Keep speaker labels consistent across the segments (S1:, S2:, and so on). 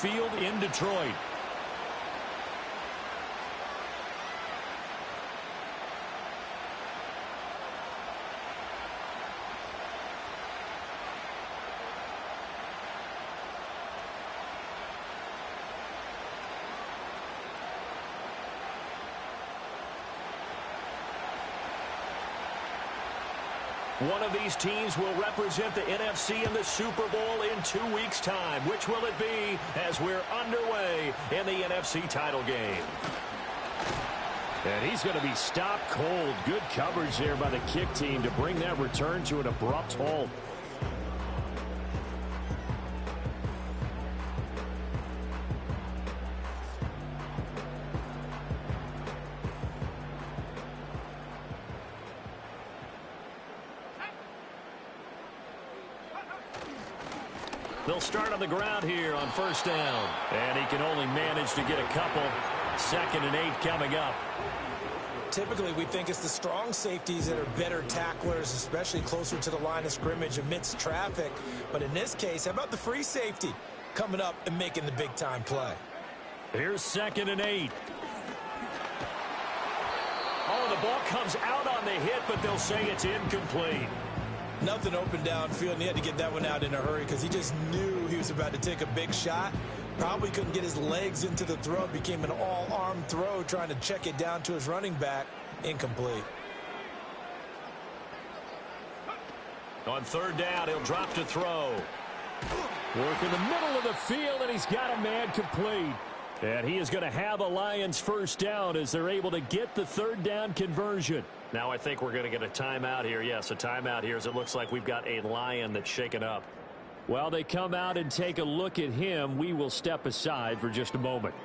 S1: Field in Detroit. One of these teams will represent the NFC in the Super Bowl in 2 weeks' time. Which will it be as we're underway in the NFC title game?
S2: And he's going to be stopped cold. Good coverage there by the kick team to bring that return to an abrupt halt.
S1: They'll start on the ground here on first down. And he can only manage to get a couple. 2nd and 8 coming up.
S3: Typically, we think it's the strong safeties that are better tacklers, especially closer to the line of scrimmage amidst traffic. But in this case, how about the free safety coming up and making the big-time play?
S1: Here's 2nd and 8. Oh, the ball comes out on the hit, but they'll say it's incomplete.
S3: Nothing open downfield, and he had to get that one out in a hurry because he just knew he was about to take a big shot. Probably couldn't get his legs into the throw. Became an all-arm throw trying to check it down to his running back. Incomplete.
S1: On 3rd down, he'll drop to throw.
S2: Work in the middle of the field, and he's got a man complete.
S1: And he is going to have a Lions first down as they're able to get the 3rd down conversion. Now I think we're going to get a timeout here. Yes, a timeout here as it looks like we've got a Lion that's shaken up.
S2: While they come out and take a look at him, we will step aside for just a moment.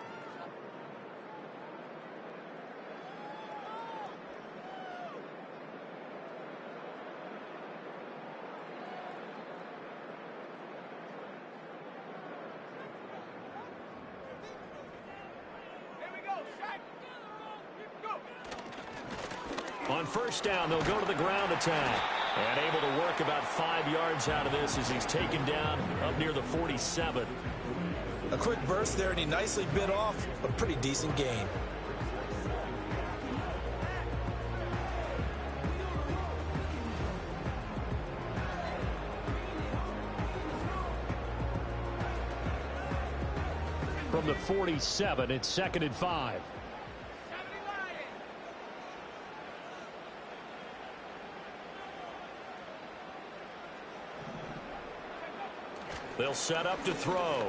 S1: On first down, they'll go to the ground attack. And able to work about 5 yards out of this as he's taken down up near the 47.
S3: A quick burst there, and he nicely bit off a pretty decent gain.
S2: From the 47, it's 2nd and 5.
S1: They'll set up to throw.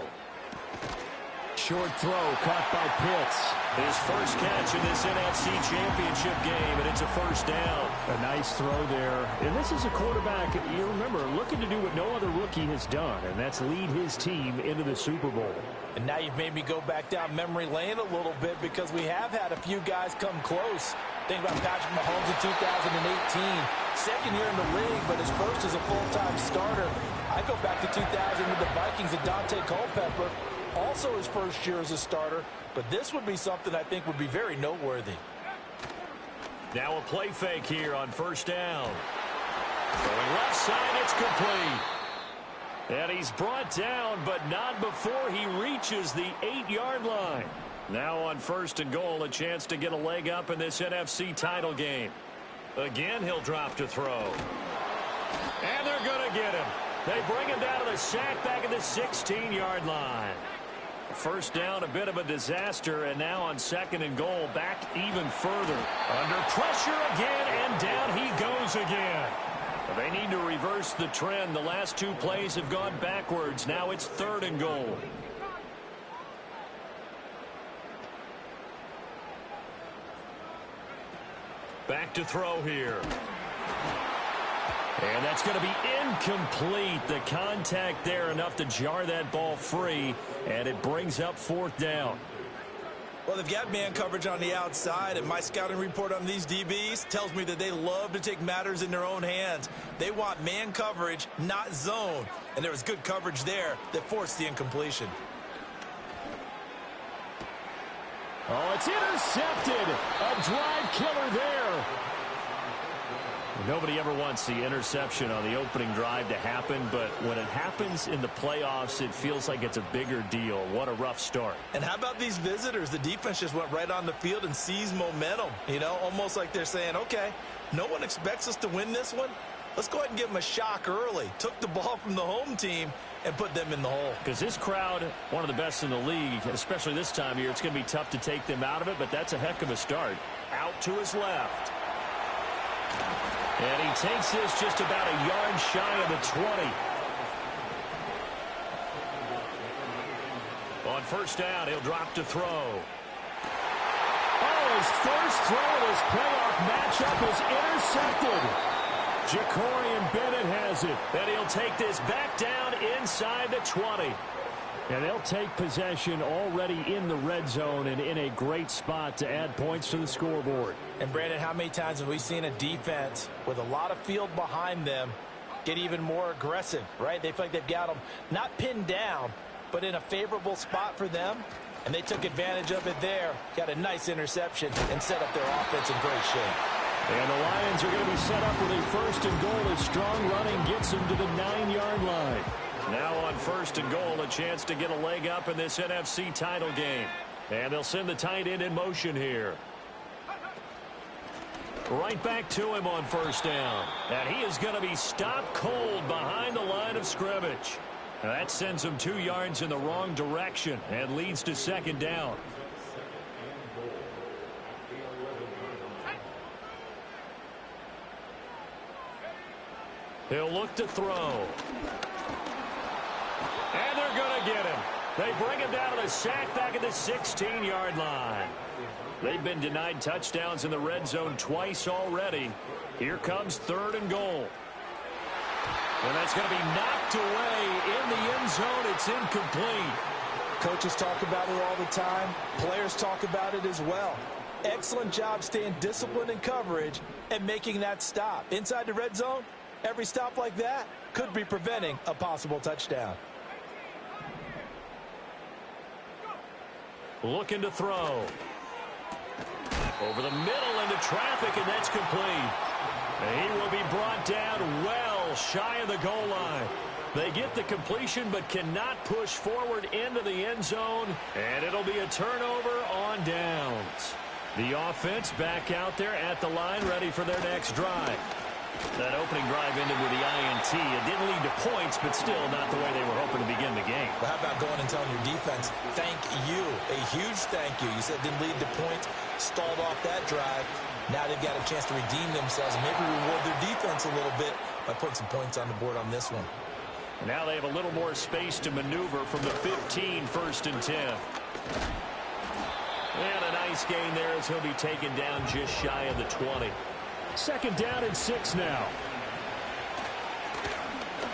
S2: Short throw caught by Pitts.
S1: His first catch in this NFC Championship game, and it's a first down.
S2: A nice throw there. And this is a quarterback, you remember, looking to do what no other rookie has done, and that's lead his team into the Super Bowl.
S3: And now you've made me go back down memory lane a little bit because we have had a few guys come close. Think about Patrick Mahomes in 2018. 2nd year in the league, but his first as a full-time starter. I go back to 2000 with the Vikings and Dante Culpepper. Also his first year as a starter. But this would be something I think would be very noteworthy.
S1: Now a play fake here on first down. Going left side, it's complete. And he's brought down, but not before he reaches the 8-yard line. Now on 1st and goal, a chance to get a leg up in this NFC title game. Again, he'll drop to throw. And they're going to get him. They bring him down to the sack back at the 16-yard line. First down, a bit of a disaster, and now on 2nd and goal, back even further. Under pressure again, and down he goes again. They need to reverse the trend. The last 2 plays have gone backwards. Now it's 3rd and goal. Back to throw here. And that's going to be incomplete. The contact there enough to jar that ball free, and it brings up 4th down.
S3: Well, they've got man coverage on the outside, and my scouting report on these DBs tells me that they love to take matters in their own hands. They want man coverage, not zone. And there was good coverage there that forced the incompletion.
S2: Oh, it's intercepted. A drive killer there. Nobody ever wants the interception on the opening drive to happen, but when it happens in the playoffs, it feels like it's a bigger deal. What a rough start.
S3: And how about these visitors? The defense just went right on the field and seized momentum, you know, almost like they're saying, okay, no one expects us to win this one. Let's go ahead and give them a shock early. Took the ball from the home team and put them in the hole.
S2: Because this crowd, one of the best in the league, especially this time of year, it's going to be tough to take them out of it, but that's a heck of a start. Out to his left. And he takes this just about a yard shy of the 20. On first down, he'll drop to throw. Oh, his first throw of this playoff matchup is intercepted. Jacorian Bennett has it. And he'll take this back down inside the 20. And they'll take possession already in the red zone and in a great spot to add points to the scoreboard.
S3: And, Brandon, how many times have we seen a defense with a lot of field behind them get even more aggressive, right? They feel like they've got them not pinned down, but in a favorable spot for them. And they took advantage of it there, got a nice interception, and set up their offense in great shape.
S2: And the Lions are going to be set up with a first and goal as strong running gets them to the 9-yard line. Now on first and goal, a chance to get a leg up in this NFC title game. And they'll send the tight end in motion here. Right back to him on first down. And he is going to be stopped cold behind the line of scrimmage. Now that sends him 2 yards in the wrong direction and leads to second down. He'll look to throw. And they're going to get him. They bring him down to the sack back at the 16-yard line. They've been denied touchdowns in the red zone twice already. Here comes third and goal. And that's going to be knocked away in the end zone. It's incomplete.
S3: Coaches talk about it all the time. Players talk about it as well. Excellent job staying disciplined in coverage and making that stop. Inside the red zone, every stop like that could be preventing a possible touchdown.
S2: Looking to throw. Over the middle into traffic, and that's complete. And he will be brought down well shy of the goal line. They get the completion but cannot push forward into the end zone, and it'll be a turnover on downs. The offense back out there at the line, ready for their next drive. That opening drive ended with the INT. It didn't lead to points, but still not the way they were hoping to begin the game.
S3: Well, how about going and telling your defense, thank you, a huge thank you. You said it didn't lead to points, stalled off that drive. Now they've got a chance to redeem themselves and maybe reward their defense a little bit by putting some points on the board on this one.
S2: Now they have a little more space to maneuver from the 15, first and 10. And a nice gain there as he'll be taken down just shy of the 20. Second down and 6 now.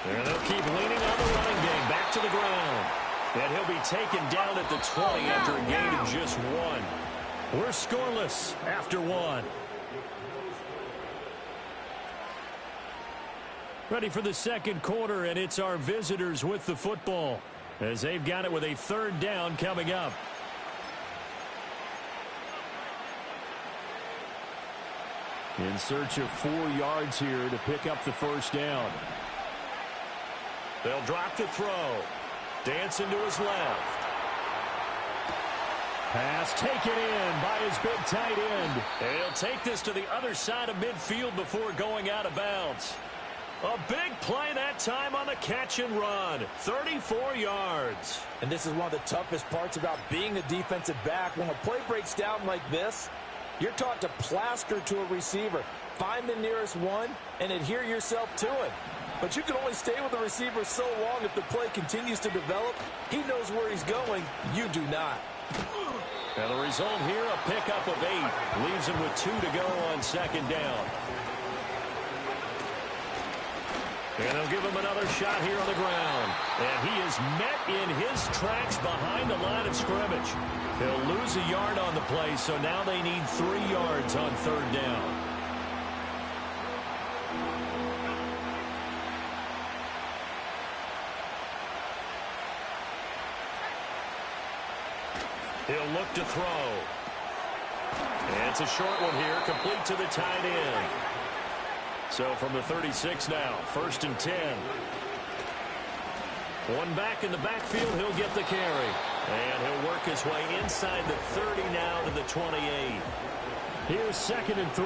S2: And they'll keep leaning on the running game. Back to the ground. And he'll be taken down at the 20 after a gain of just 1. We're scoreless after 1. Ready for the second quarter, and it's our visitors with the football as they've got it with a third down coming up. In search of 4 yards here to pick up the first down. They'll drop to throw. Dancing to his left. Pass taken in by his big tight end. And he'll take this to the other side of midfield before going out of bounds. A big play that time on the catch and run. 34 yards.
S3: And this is one of the toughest parts about being a defensive back. When a play breaks down like this, you're taught to plaster to a receiver. Find the nearest one and adhere yourself to it. But you can only stay with the receiver so long if the play continues to develop. He knows where he's going. You do not.
S2: And the result here, a pickup of 8. Leaves him with 2 to go on second down. And they'll give him another shot here on the ground. And he is met in his tracks behind the line of scrimmage. He'll lose a yard on the play, so now they need 3 yards on third down. He'll look to throw. And it's a short one here, complete to the tight end.
S1: So from the 36 now, 1st and 10. One back in the backfield, he'll get the carry. And he'll work his way inside the 30 now to the 28. Here's 2nd and 3.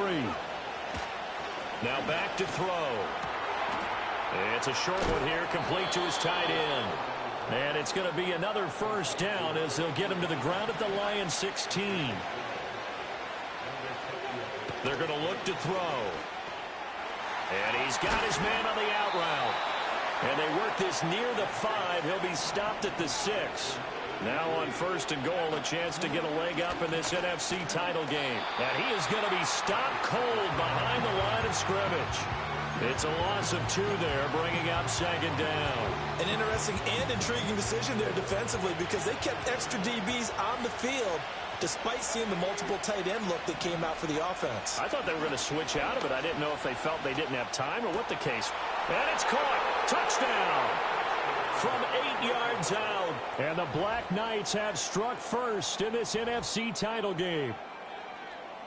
S1: Now back to throw. It's a short one here, complete to his tight end. And it's going to be another 1st down as they'll get him to the ground at the Lions 16. They're going to look to throw. And he's got his man on the out route. And they work this near the 5. He'll be stopped at the 6. Now on 1st and goal, a chance to get a leg up in this NFC title game. And he is going to be stopped cold behind the line of scrimmage. It's a loss of 2 there, bringing up 2nd down.
S3: An interesting and intriguing decision there defensively because they kept extra DBs on the field despite seeing the multiple tight end look that came out for the offense.
S1: I thought they were going to switch out of it. I didn't know if they felt they didn't have time or what the case. And it's caught. Touchdown. From 8 yards out. And the Black Knights have struck first in this NFC title game.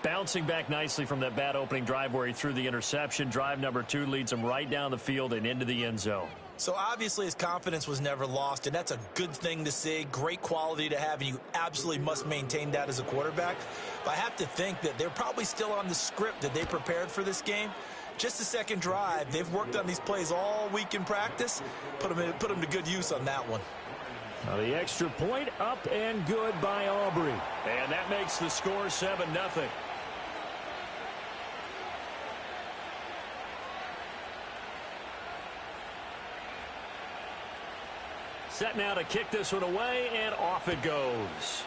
S1: Bouncing back nicely from that bad opening drive where he threw the interception. Drive number 2 leads him right down the field and into the end zone.
S3: So obviously his confidence was never lost, and that's a good thing to see. Great quality to have, and you absolutely must maintain that as a quarterback. But I have to think that they're probably still on the script that they prepared for this game. Just the second drive. They've worked on these plays all week in practice. Put them to good use on that one.
S1: Now the extra point up and good by Aubrey. And that makes the score 7-0. Set now to kick this one away, and off it goes.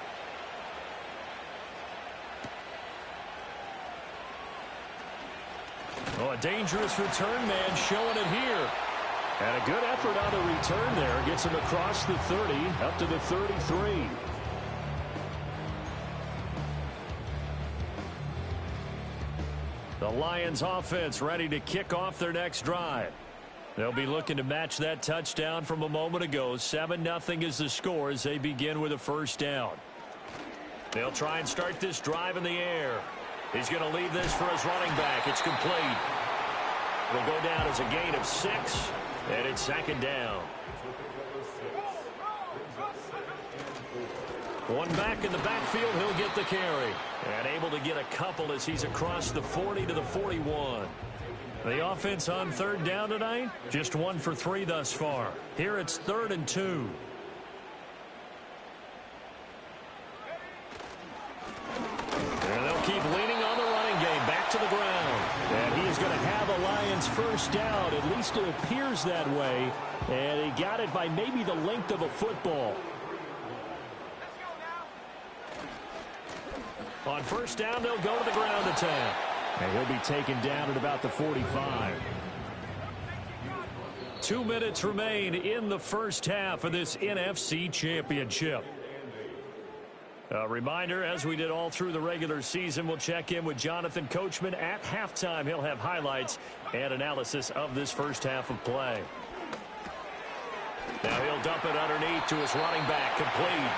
S1: Oh, a dangerous return man showing it here. And a good effort on the return there. Gets him across the 30, up to the 33. The Lions offense ready to kick off their next drive. They'll be looking to match that touchdown from a moment ago. 7-0 is the score as they begin with a 1st down. They'll try and start this drive in the air. He's going to leave this for his running back. It's complete. It'll go down as a gain of 6, and it's 2nd down. One back in the backfield, he'll get the carry. And able to get a couple as he's across the 40 to the 41. The offense on 3rd down tonight, just 1 for 3 thus far. Here it's 3rd and 2. And they'll keep leaning on the running game. Back to the ground. And he is going to have a Lions 1st down. At least it appears that way. And he got it by maybe the length of a football. On 1st down, they'll go to the ground attack. And he'll be taken down at about the 45. 2 minutes remain in the 1st half of this NFC Championship. A reminder, as we did all through the regular season, we'll check in with Jonathan Coachman at halftime. He'll have highlights and analysis of this 1st half of play. Now he'll dump it underneath to his running back, complete.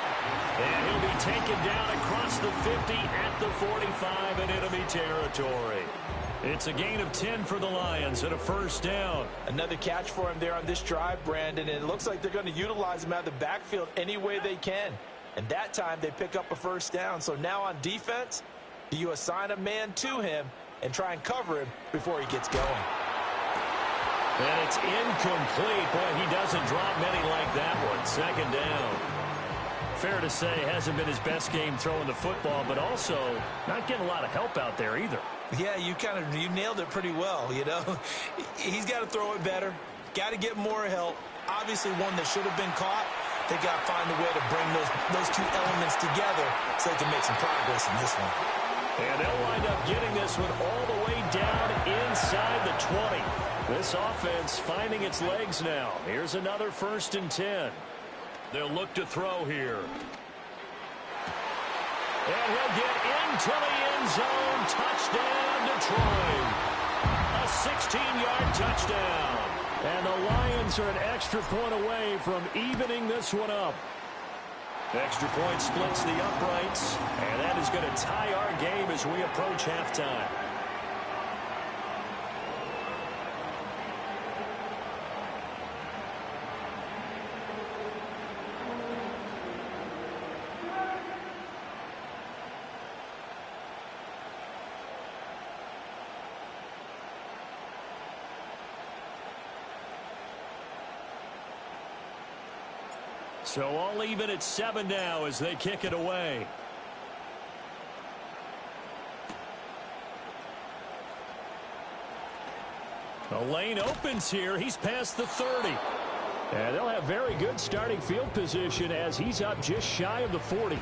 S1: And he'll be taken down across the 50 at the 45 in enemy territory. It's a gain of 10 for the Lions and a 1st down.
S3: Another catch for him there on this drive, Brandon, and it looks like they're going to utilize him out of the backfield any way they can. And that time they pick up a 1st down. So now on defense, do you assign a man to him and try and cover him before he gets going?
S1: And it's incomplete. Boy, he doesn't drop many like that one. 2nd down. Fair to say, hasn't been his best game throwing the football, but also not getting a lot of help out there either.
S3: Yeah, you nailed it pretty well, you know. He's got to throw it better. Got to get more help. Obviously one that should have been caught. They got to find a way to bring those 2 elements together so they can make some progress in this one.
S1: And they'll wind up getting this one all the way down inside the 20. This offense finding its legs now. Here's another 1st and 10. They'll look to throw here. And he'll get into the end zone. Touchdown, Detroit. A 16-yard touchdown. And the Lions are an extra point away from evening this one up. Extra point splits the uprights. And that is going to tie our game as we approach halftime. So all even at 7 now as they kick it away. The lane opens here. He's past the 30. And they'll have very good starting field position as he's up just shy of the 40.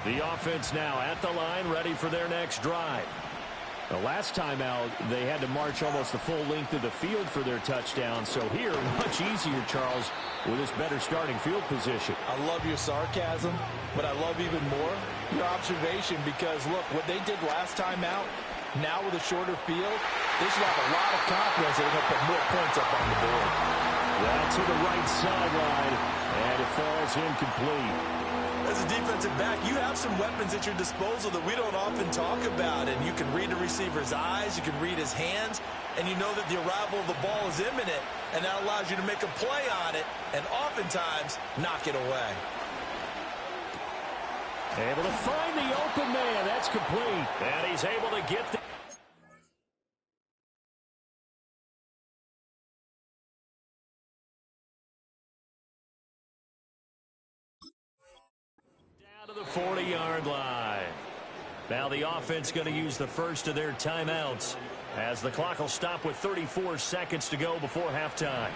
S1: The offense now at the line, ready for their next drive. The last time out, they had to march almost the full length of the field for their touchdown. So here, much easier, Charles, with this better starting field position.
S3: I love your sarcasm, but I love even more your observation because, look, what they did last time out, now with a shorter field, they should have a lot of confidence they're going to put more points up on the board.
S1: That to the right sideline, and it falls incomplete.
S4: As a defensive back, you have some weapons at your disposal that we don't often talk about. And you can read a receiver's eyes, you can read his hands, and you know that the arrival of the ball is imminent. And that allows you to make a play on it and oftentimes knock it away.
S1: Able to find the open man. That's complete. And he's able to get the... to the 40-yard line. Now the offense going to use the first of their timeouts as the clock will stop with 34 seconds to go before halftime.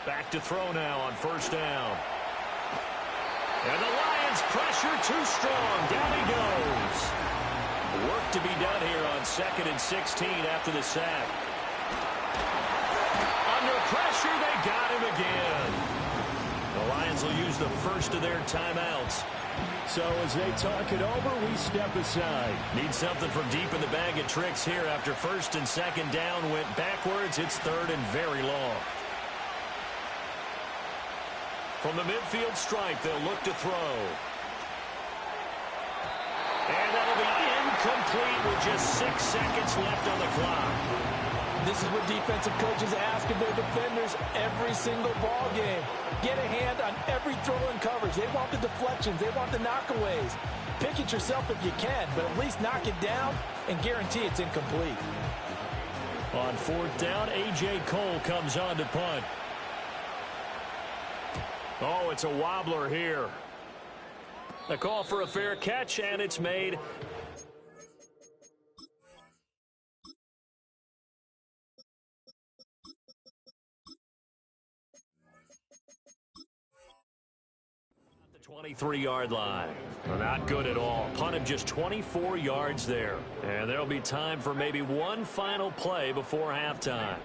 S1: Back to throw now on first down. And the Lions pressure too strong. Down he goes. Work to be done here on 2nd and 16 after the sack. Under pressure, they got him again. The Lions will use the first of their timeouts. So as they talk it over, we step aside. Need something from deep in the bag of tricks here after 1st and 2nd down went backwards. It's 3rd and very long. From the midfield stripe, they'll look to throw. And that'll be incomplete with just 6 seconds left on the clock.
S3: This is what defensive coaches ask of their defenders every single ball game. Get a hand on every throw and coverage. They want the deflections. They want the knockaways. Pick it yourself if you can, but at least knock it down and guarantee it's incomplete.
S1: On 4th down, A.J. Cole comes on to punt. Oh, it's a wobbler here. A call for a fair catch, and it's made. At the 23-yard line. Not good at all. Punt him just 24 yards there. And there'll be time for maybe one final play before halftime.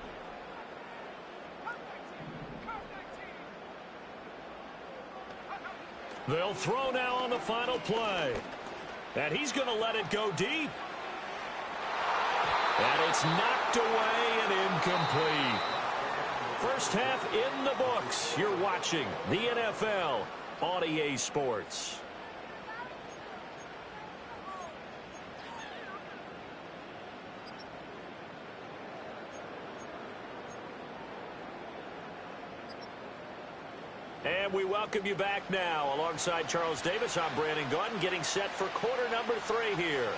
S1: They'll throw now on the final play. And he's going to let it go deep. And it's knocked away and incomplete. First half in the books. You're watching the NFL on EA Sports. And we welcome you back now. Alongside Charles Davis, I'm Brandon Gaudin, getting set for quarter number 3 here.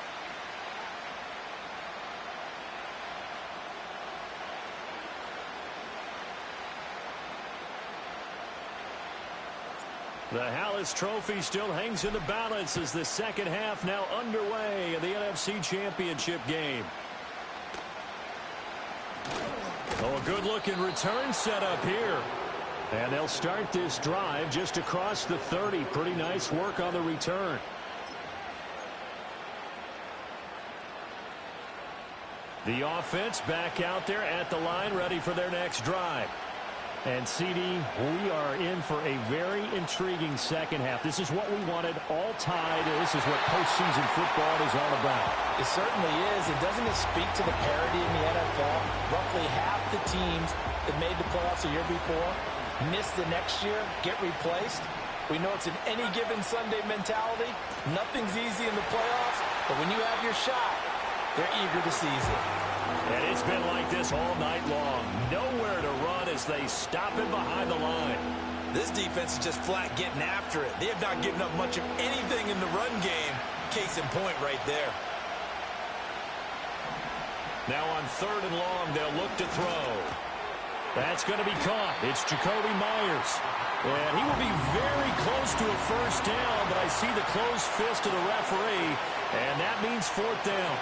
S1: The Hallis Trophy still hangs in the balance as the second half now underway in the NFC Championship game. Oh, a good-looking return setup here. And they'll start this drive just across the 30. Pretty nice work on the return. The offense back out there at the line, ready for their next drive. And, CD, we are in for a very intriguing second half. This is what we wanted, all tied. This is what postseason football is all about.
S3: It certainly is. And doesn't it speak to the parity in the NFL? Roughly half the teams that made the playoffs a year before miss the next year, get replaced. We know it's an any given Sunday mentality. Nothing's easy in the playoffs, but when you have your shot, they're eager to seize it.
S1: And it's been like this all night long. Nowhere to run as they stop him behind the line.
S4: This defense is just flat getting after it. They have not given up much of anything in the run game. Case in point right there.
S1: Now on 3rd and long, they'll look to throw. That's going to be caught. It's Jakobi Meyers. And he will be very close to a first down, but I see the closed fist of the referee, and that means 4th down.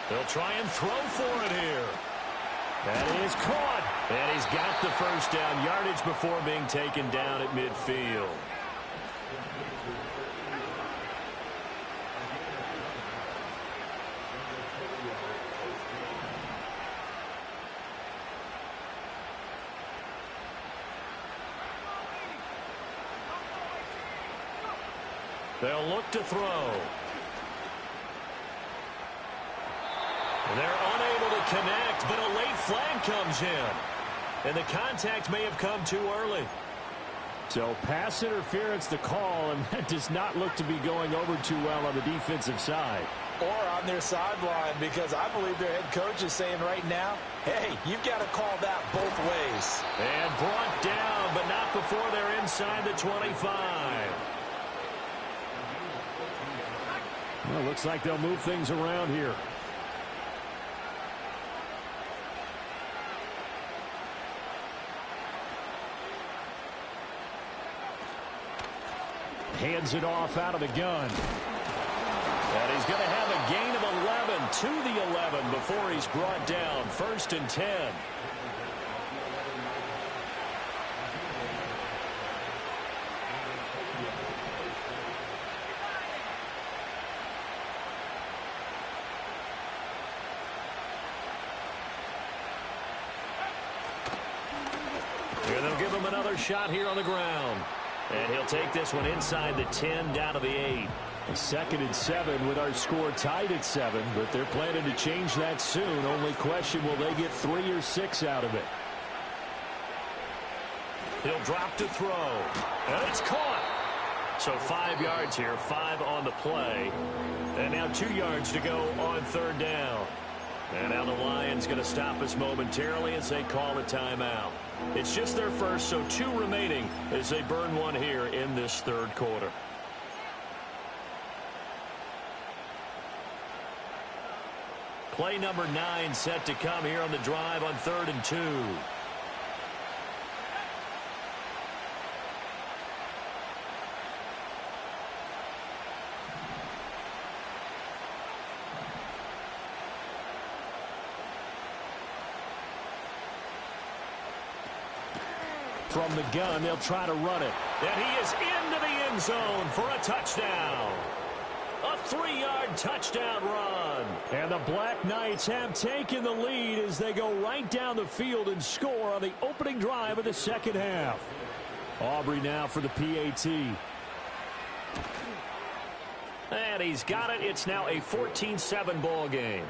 S1: They'll try and throw for it here. That is caught. And he's got the first down yardage before being taken down at midfield. They'll look to throw. They're unable to connect, but a late flag comes in. And the contact may have come too early. So pass interference the call, and that does not look to be going over too well on the defensive side.
S3: Or on their sideline, because I believe their head coach is saying right now, hey, you've got to call that both ways.
S1: And brought down, but not before they're inside the 25. Well, looks like they'll move things around here. Hands it off out of the gun. And he's going to have a gain of 11 to the 11 before he's brought down. 1st and 10. And they'll give him another shot here on the ground. And he'll take this one inside the 10 down to the 8. 2nd and 7 with our score tied at 7, but they're planning to change that soon. Only question, will they get 3 or 6 out of it? He'll drop to throw. And it's caught. So 5 yards here, 5 on the play. And now 2 yards to go on 3rd down. And now the Lions going to stop us momentarily as they call a timeout. It's just their first, so 2 remaining as they burn one here in this 3rd quarter. Play number 9 set to come here on the drive on 3rd and 2. From the gun, they'll try to run it. And he is into the end zone for a touchdown. A 3-yard touchdown run. And the Black Knights have taken the lead as they go right down the field and score on the opening drive of the 2nd half. Aubrey now for the PAT. And he's got it. It's now a 14-7 ball game.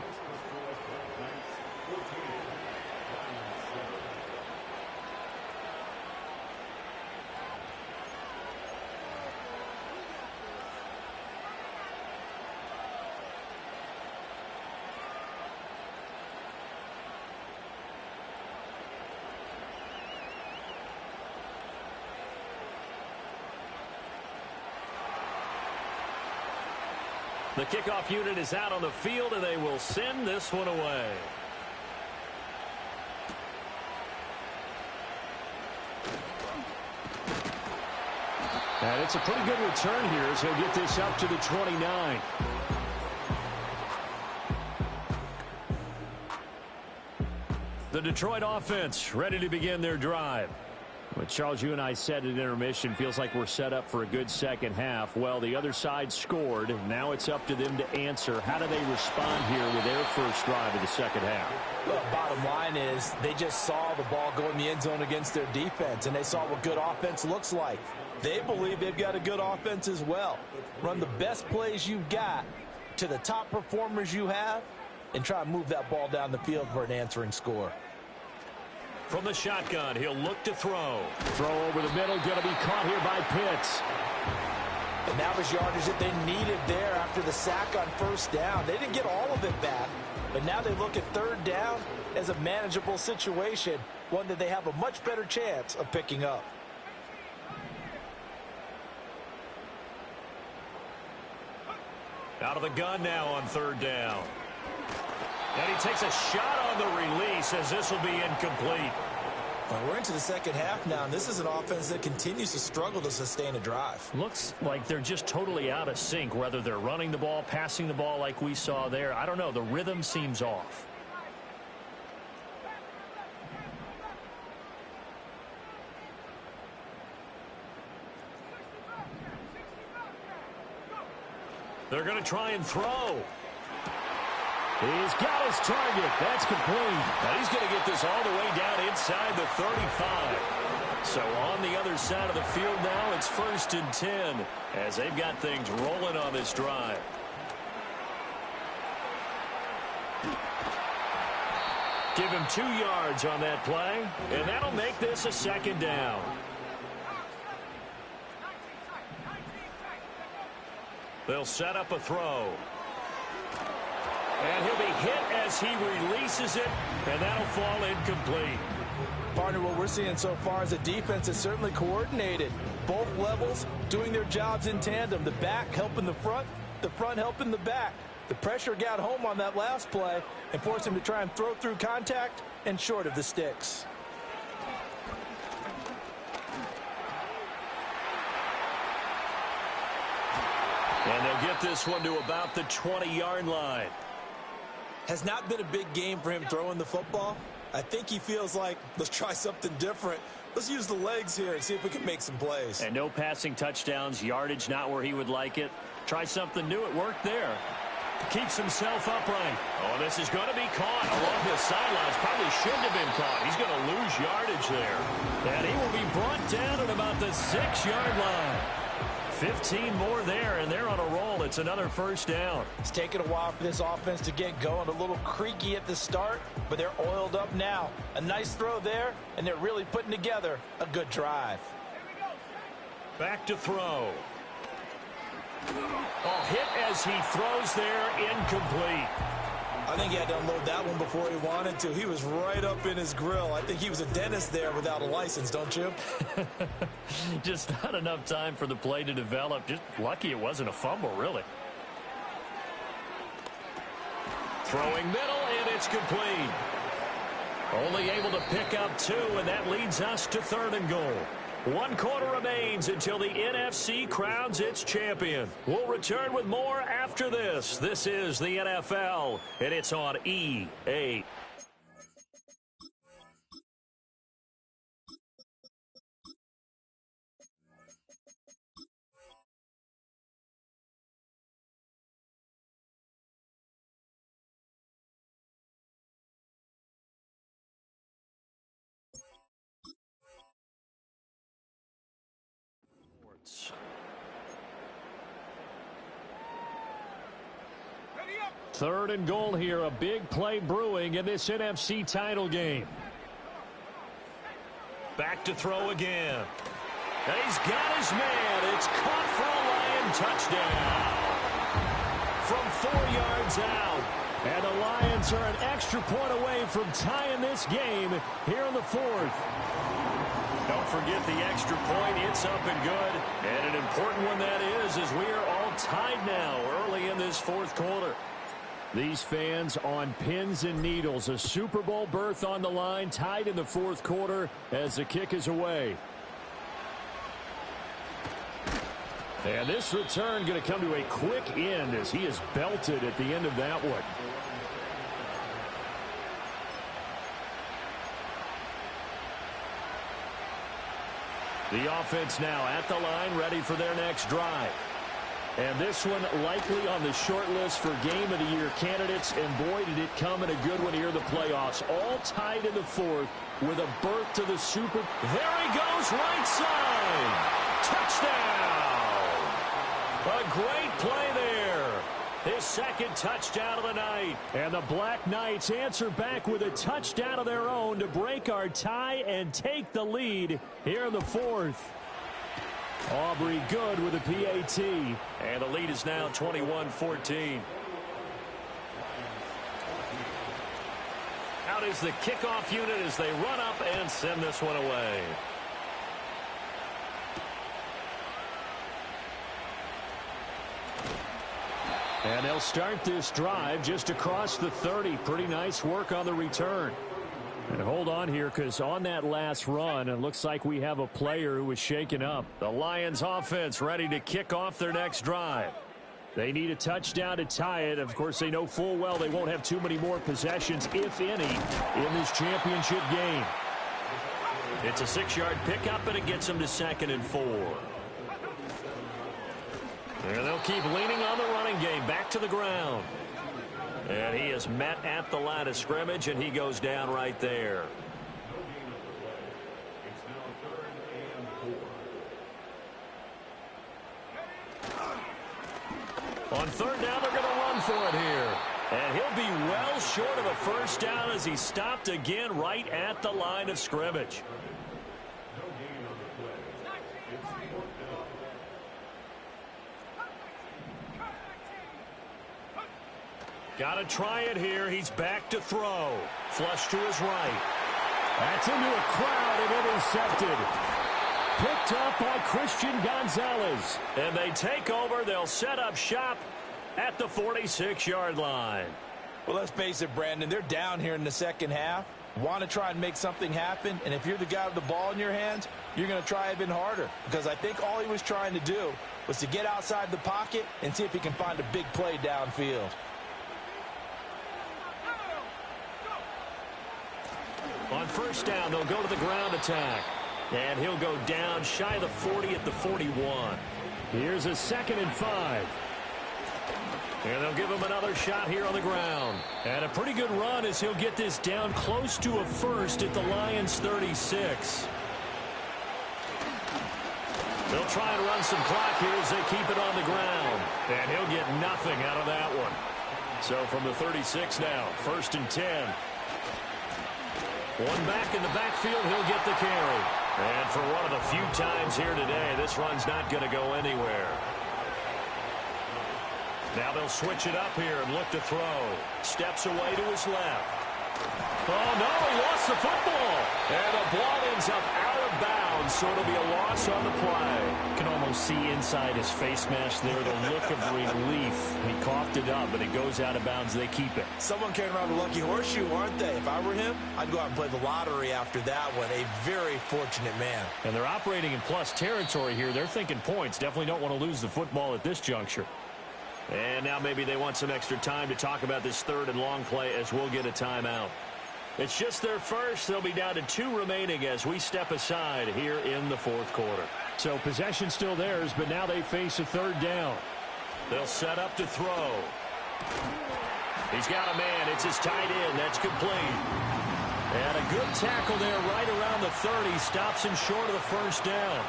S1: The kickoff unit is out on the field, and they will send this one away. And it's a pretty good return here as he'll get this up to the 29. The Detroit offense ready to begin their drive. But Charles, you and I said at intermission, feels like we're set up for a good 2nd half. Well, the other side scored. Now it's up to them to answer. How do they respond here with their first drive of the 2nd half?
S3: Well, bottom line is they just saw the ball go in the end zone against their defense, and they saw what good offense looks like. They believe they've got a good offense as well. Run the best plays you've got to the top performers you have and try to move that ball down the field for an answering score.
S1: From the shotgun, he'll look to throw. Throw over the middle, going to be caught here by Pitts.
S3: And that was yardage that they needed there after the sack on first down. They didn't get all of it back, but now they look at third down as a manageable situation, one that they have a much better chance of picking up.
S1: Out of the gun now on third down. And he takes a shot on the release as this will be incomplete.
S4: Well, we're into the second half now, and this is an offense that continues to struggle to sustain a drive.
S1: Looks like they're just totally out of sync, whether they're running the ball, passing the ball like we saw there. I don't know. The rhythm seems off. They're going to try and throw. He's got his target. That's complete. Now he's going to get this all the way down inside the 35. So on the other side of the field now, it's 1st and 10 as they've got things rolling on this drive. Give him 2 yards on that play, and that'll make this a 2nd down. They'll set up a throw. And he'll be hit as he releases it, and that'll fall incomplete.
S3: Partner, what we're seeing so far is a defense that's certainly coordinated. Both levels doing their jobs in tandem. The back helping the front helping the back. The pressure got home on that last play and forced him to try and throw through contact and short of the sticks.
S1: And they'll get this one to about the 20-yard line.
S4: Has not been a big game for him throwing the football. I think he feels like, let's try something different. Let's use the legs here and see if we can make some plays.
S1: And no passing touchdowns, yardage not where he would like it. Try something new. It worked there. Keeps himself upright. Oh, this is going to be caught along the sidelines. Probably shouldn't have been caught. He's going to lose yardage there. And he will be brought down at about the 6-yard line. 15 more there, and they're on a roll. It's another 1st down.
S3: It's taken a while for this offense to get going. A little creaky at the start, but they're oiled up now. A nice throw there, and they're really putting together a good drive.
S1: Back to throw. Oh, hit as he throws there, incomplete.
S4: I think he had to unload that one before he wanted to. He was right up in his grill. I think he was a dentist there without a license, don't you?
S1: Just not enough time for the play to develop. Just lucky it wasn't a fumble, really. Throwing middle, and it's complete. Only able to pick up 2, and that leads us to 3rd and goal. 1 quarter remains until the NFC crowns its champion. We'll return with more after this. This is the NFL, and it's on EA. Third and goal here, a big play brewing in this NFC title game. Back to throw again. And he's got his man. It's caught for a Lion touchdown. From 4 yards out. And the Lions are an extra point away from tying this game here in the 4th. Don't forget the extra point. It's up and good. And an important one that is, as we are all tied now early in this 4th quarter. These fans on pins and needles. A Super Bowl berth on the line, tied in the 4th quarter as the kick is away. And this return going to come to a quick end as he is belted at the end of that one. The offense now at the line, ready for their next drive. And this one likely on the short list for Game of the Year candidates. And boy, did it come in a good one here in the playoffs. All tied in the 4th with a berth to the Super. There he goes, right side. Touchdown. A great play there. His 2nd touchdown of the night. And the Black Knights answer back with a touchdown of their own to break our tie and take the lead here in the 4th. Aubrey good with a PAT. And the lead is now 21-14. Out is the kickoff unit as they run up and send this one away. And they'll start this drive just across the 30. Pretty nice work on the return. And hold on here, because on that last run, it looks like we have a player who was shaken up. The Lions offense ready to kick off their next drive. They need a touchdown to tie it. Of course, they know full well they won't have too many more possessions, if any, in this championship game. It's a 6-yard pickup, and it gets them to 2nd and 4. And they'll keep leaning on the running game. Back to the ground. And he is met at the line of scrimmage, and he goes down right there. On 3rd down, they're going to run for it here. And he'll be well short of a first down as he stopped again right at the line of scrimmage. Got to try it here. He's back to throw. Flush to his right. That's into a crowd and intercepted. Picked up by Christian Gonzalez. And they take over. They'll set up shop at the 46-yard line.
S3: Well, let's face it, Brandon. They're down here in the second half. Want to try and make something happen. And if you're the guy with the ball in your hands, you're going to try even harder. Because I think all he was trying to do was to get outside the pocket and see if he can find a big play downfield.
S1: On 1st down, they'll go to the ground attack. And he'll go down shy of the 40 at the 41. Here's a 2nd and 5. And they'll give him another shot here on the ground. And a pretty good run as he'll get this down close to a first at the Lions 36. They'll try and run some clock here as they keep it on the ground. And he'll get nothing out of that one. So from the 36 now, 1st and 10. One back in the backfield, he'll get the carry. And for one of the few times here today, this run's not going to go anywhere. Now they'll switch it up here and look to throw. Steps away to his left. Oh, no, he lost the football. And the ball ends up out of bounds, so it'll be a loss on the play. You can almost see inside his face mask there the look of relief. He coughed it up, but it goes out of bounds. They keep it.
S4: Someone carrying around a lucky horseshoe, aren't they? If I were him, I'd go out and play the lottery after that one. A very fortunate man.
S1: And they're operating in plus territory here. They're thinking points. Definitely don't want to lose the football at this juncture. And now maybe they want some extra time to talk about this 3rd and long play as we'll get a timeout. It's just their first. They'll be down to 2 remaining as we step aside here in the 4th quarter. So possession still theirs, but now they face a 3rd down. They'll set up to throw. He's got a man. It's his tight end. That's complete. And a good tackle there right around the 30. Stops him short of the first down.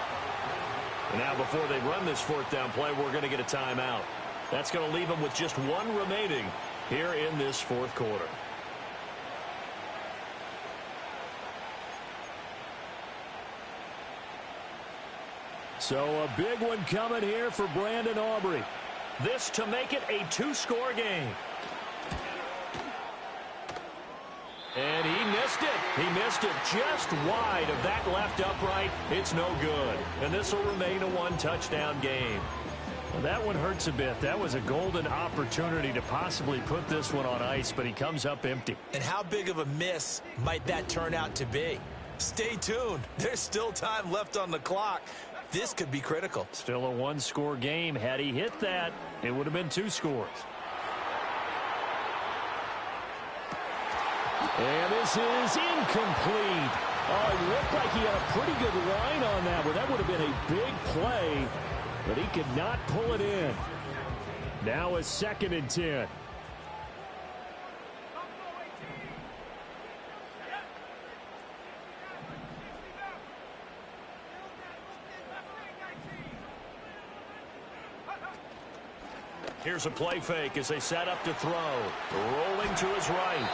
S1: And now before they run this 4th down play, we're going to get a timeout. That's going to leave them with just 1 remaining here in this 4th quarter. So a big one coming here for Brandon Aubrey. This to make it a 2-score game. And he missed it. He missed it just wide of that left upright. It's no good. And this will remain a 1-touchdown game. Well, that one hurts a bit. That was a golden opportunity to possibly put this one on ice, but he comes up empty.
S4: And how big of a miss might that turn out to be? Stay tuned. There's still time left on the clock. This could be critical.
S1: Still a 1-score game. Had he hit that, it would have been 2 scores. And this is incomplete. Oh, it looked like he had a pretty good line on that one. That would have been a big play, but he could not pull it in. Now a 2nd and 10. Here's a play fake as they set up to throw. Rolling to his right.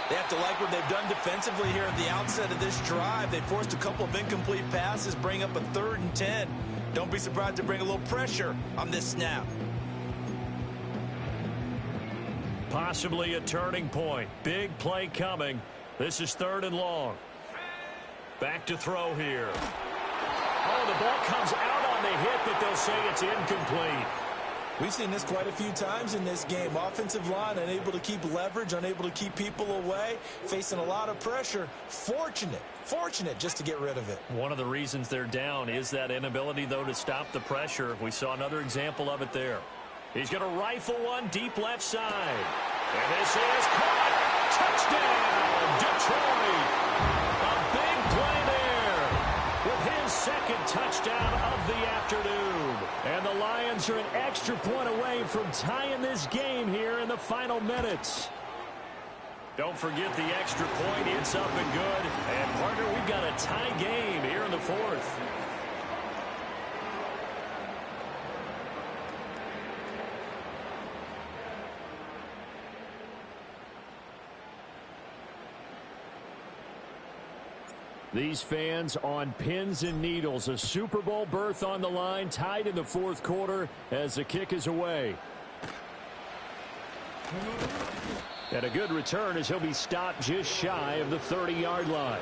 S4: They have to like what they've done defensively here at the outset of this drive. They forced a couple of incomplete passes, bring up a 3rd and 10. Don't be surprised to bring a little pressure on this snap.
S1: Possibly a turning point. Big play coming. This is 3rd and long. Back to throw here. Oh, the ball comes out on the hit, but they'll say it's incomplete.
S3: We've seen this quite a few times in this game. Offensive line unable to keep leverage, unable to keep people away, facing a lot of pressure. Fortunate just to get rid of it.
S1: One of the reasons they're down is that inability, though, to stop the pressure. We saw another example of it there. He's going to rifle one deep left side. And this is caught. Touchdown, Detroit. A big play there with his 2nd touchdown of the afternoon. And the Lions are an extra point away from tying this game here in the final minutes. Don't forget the extra point. It's up and good. And, partner, we've got a tie game here in the 4th. These fans on pins and needles. A Super Bowl berth on the line, tied in the 4th quarter as the kick is away. And a good return as he'll be stopped just shy of the 30-yard line.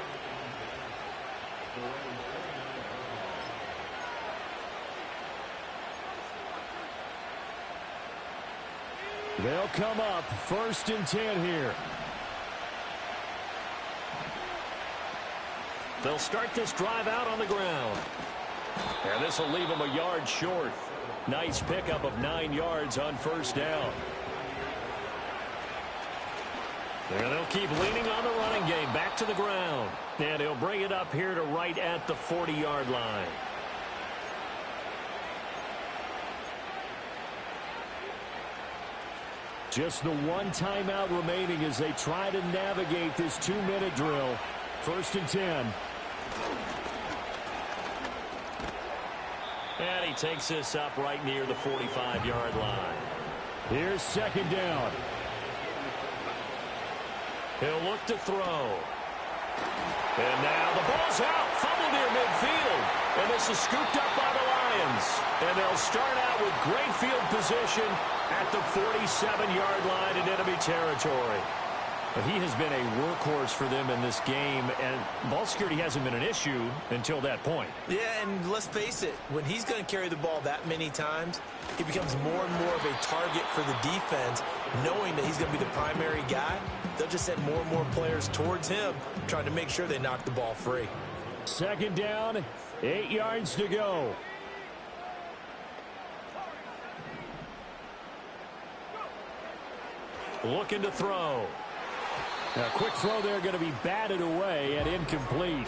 S1: They'll come up 1st and 10 here. They'll start this drive out on the ground. And this will leave them a yard short. Nice pickup of 9 yards on 1st down. And they'll keep leaning on the running game. Back to the ground. And he'll bring it up here to right at the 40-yard line. Just the one timeout remaining as they try to navigate this 2-minute drill. 1st and 10. And he takes this up right near the 45-yard line. Here's 2nd down. He'll look to throw. And now the ball's out. Fumble near midfield. And this is scooped up by the Lions. And they'll start out with great field position at the 47-yard line in enemy territory. But he has been a workhorse for them in this game, and ball security hasn't been an issue until that point.
S3: Yeah, and let's face it, when he's going to carry the ball that many times, he becomes more and more of a target for the defense, knowing that he's going to be the primary guy. They'll just send more and more players towards him, trying to make sure they knock the ball free.
S1: 2nd down, 8 yards to go. Looking to throw. A quick throw there going to be batted away and incomplete.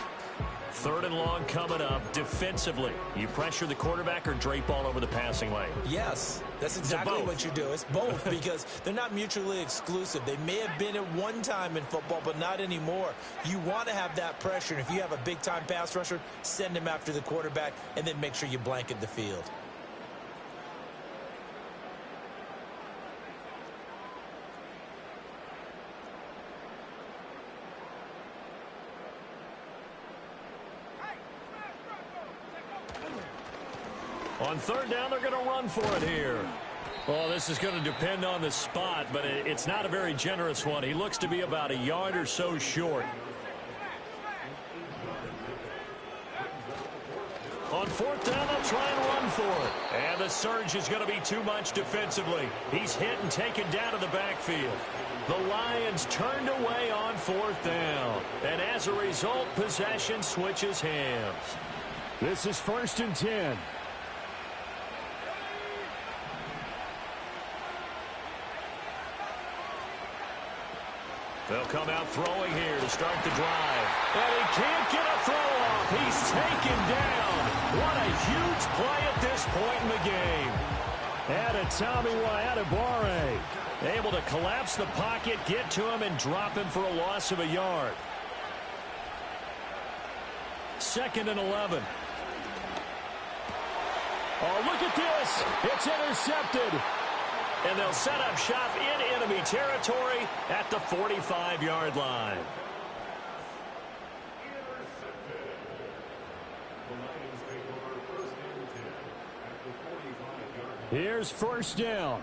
S1: 3rd and long coming up. Defensively, you pressure the quarterback or drape all over the passing lane?
S3: Yes, that's exactly what you do. It's both because they're not mutually exclusive. They may have been at one time in football, but not anymore. You want to have that pressure, and if you have a big-time pass rusher, send him after the quarterback, and then make sure you blanket the field.
S1: On 3rd down, they're going to run for it here. Well, this is going to depend on the spot, but it's not a very generous one. He looks to be about a yard or so short. On 4th down, they'll try and run for it. And the surge is going to be too much defensively. He's hit and taken down to the backfield. The Lions turned away on 4th down. And as a result, possession switches hands. This is 1st and 10. They'll come out throwing here to start the drive. And he can't get a throw off. He's taken down. What a huge play at this point in the game. Adetomiwa Adebawore able to collapse the pocket, get to him, and drop him for a loss of a yard. 2nd and 11. Oh, look at this. It's intercepted. And they'll set up shop in enemy territory at the 45-yard line.
S2: Here's first down.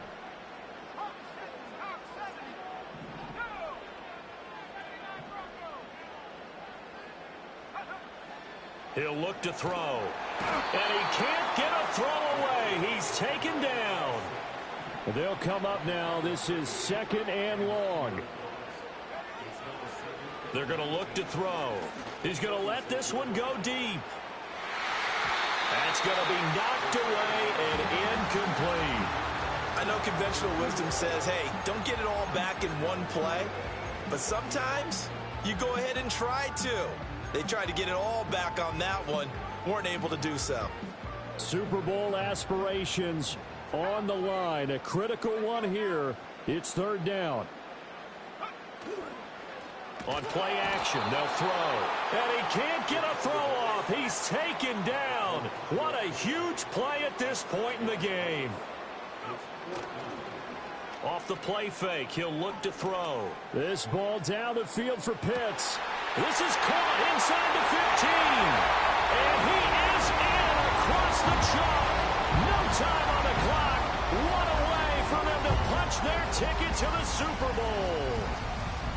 S1: He'll look to throw. And he can't get a throw away. He's taken down.
S2: They'll come up now. This is 2nd and long.
S1: They're going to look to throw. He's going to let this one go deep. That's going to be knocked away and incomplete.
S4: I know conventional wisdom says, hey, don't get it all back in one play. But sometimes you go ahead and try to. They tried to get it all back on that one. Weren't able to do so.
S2: Super Bowl aspirations on the line. A critical one here. It's 3rd down.
S1: On play action, they'll throw. And he can't get a throw off. He's taken down. What a huge play at this point in the game. Off the play fake, he'll look to throw.
S2: This ball down the field for Pitts.
S1: This is caught inside the 15. And he is in across the chalk. No time on the clock. One away for them to punch their ticket to the Super Bowl.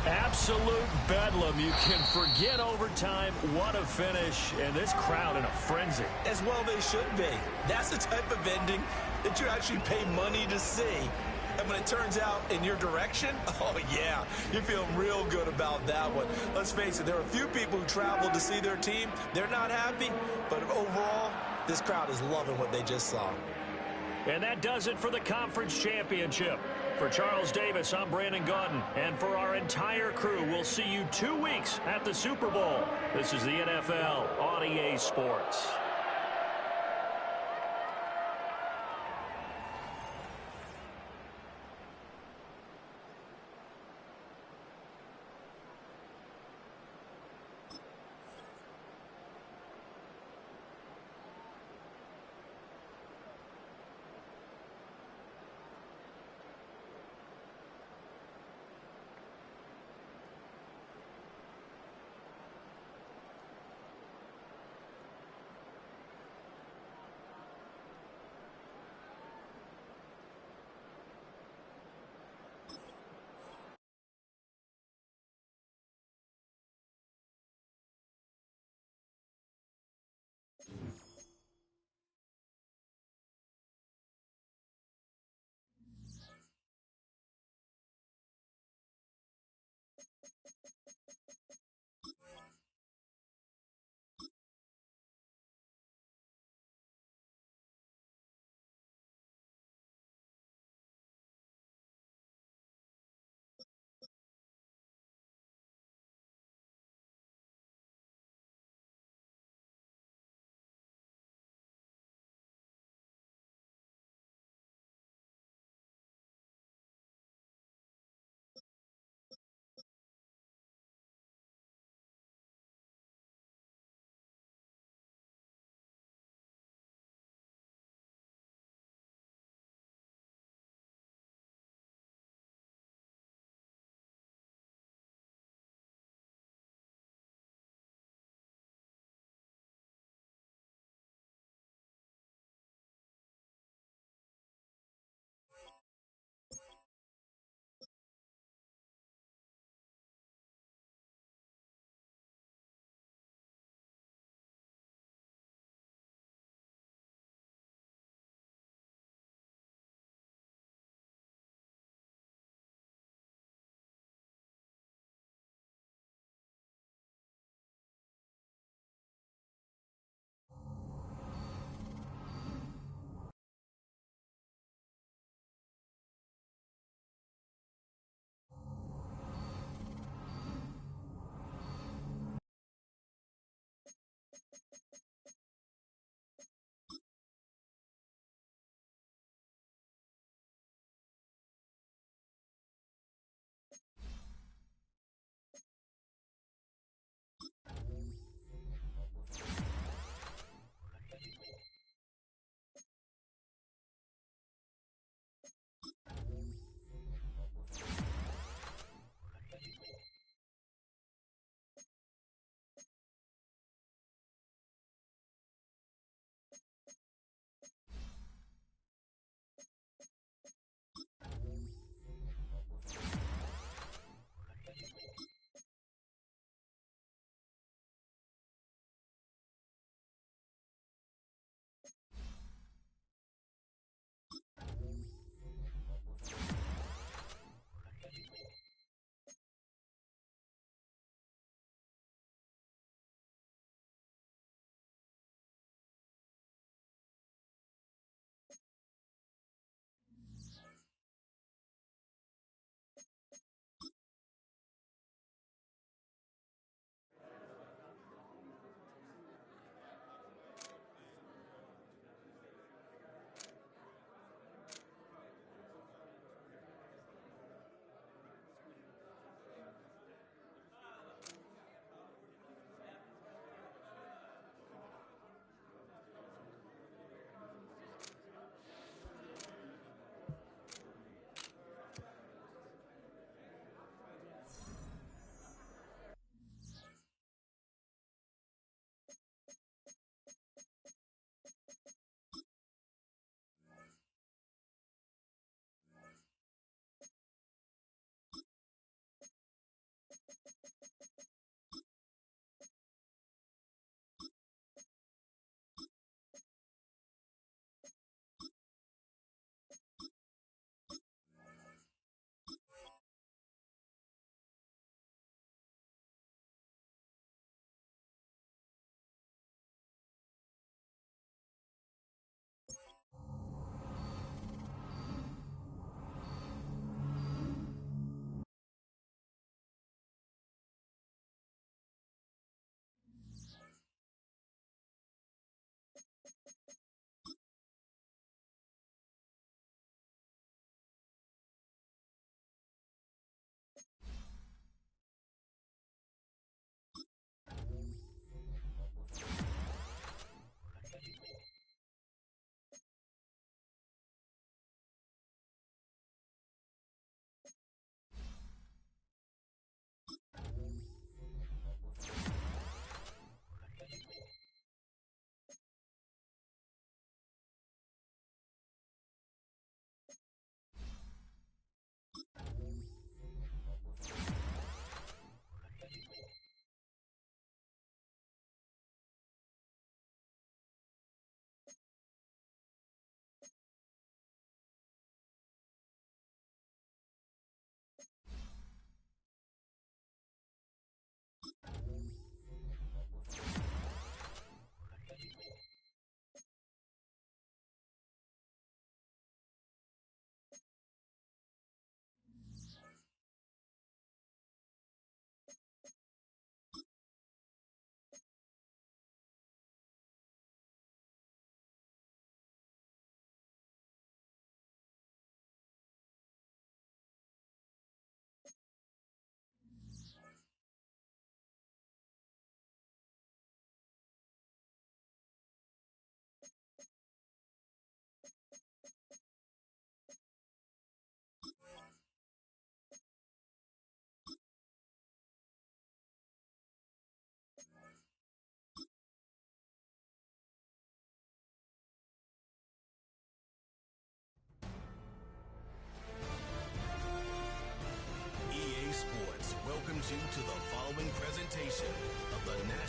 S1: Absolute bedlam. You can forget overtime. What a finish. And this crowd in a frenzy.
S4: As well they should be. That's the type of ending that you actually pay money to see. And when it turns out in your direction, oh yeah, you're feeling real good about that one. Let's face it, there are a few people who traveled to see their team. They're not happy, but overall, this crowd is loving what they just saw.
S1: And that does it for the conference championship. For Charles Davis, I'm Brandon Gaudin. And for our entire crew, we'll see you 2 weeks at the Super Bowl. This is the NFL on EA Sports.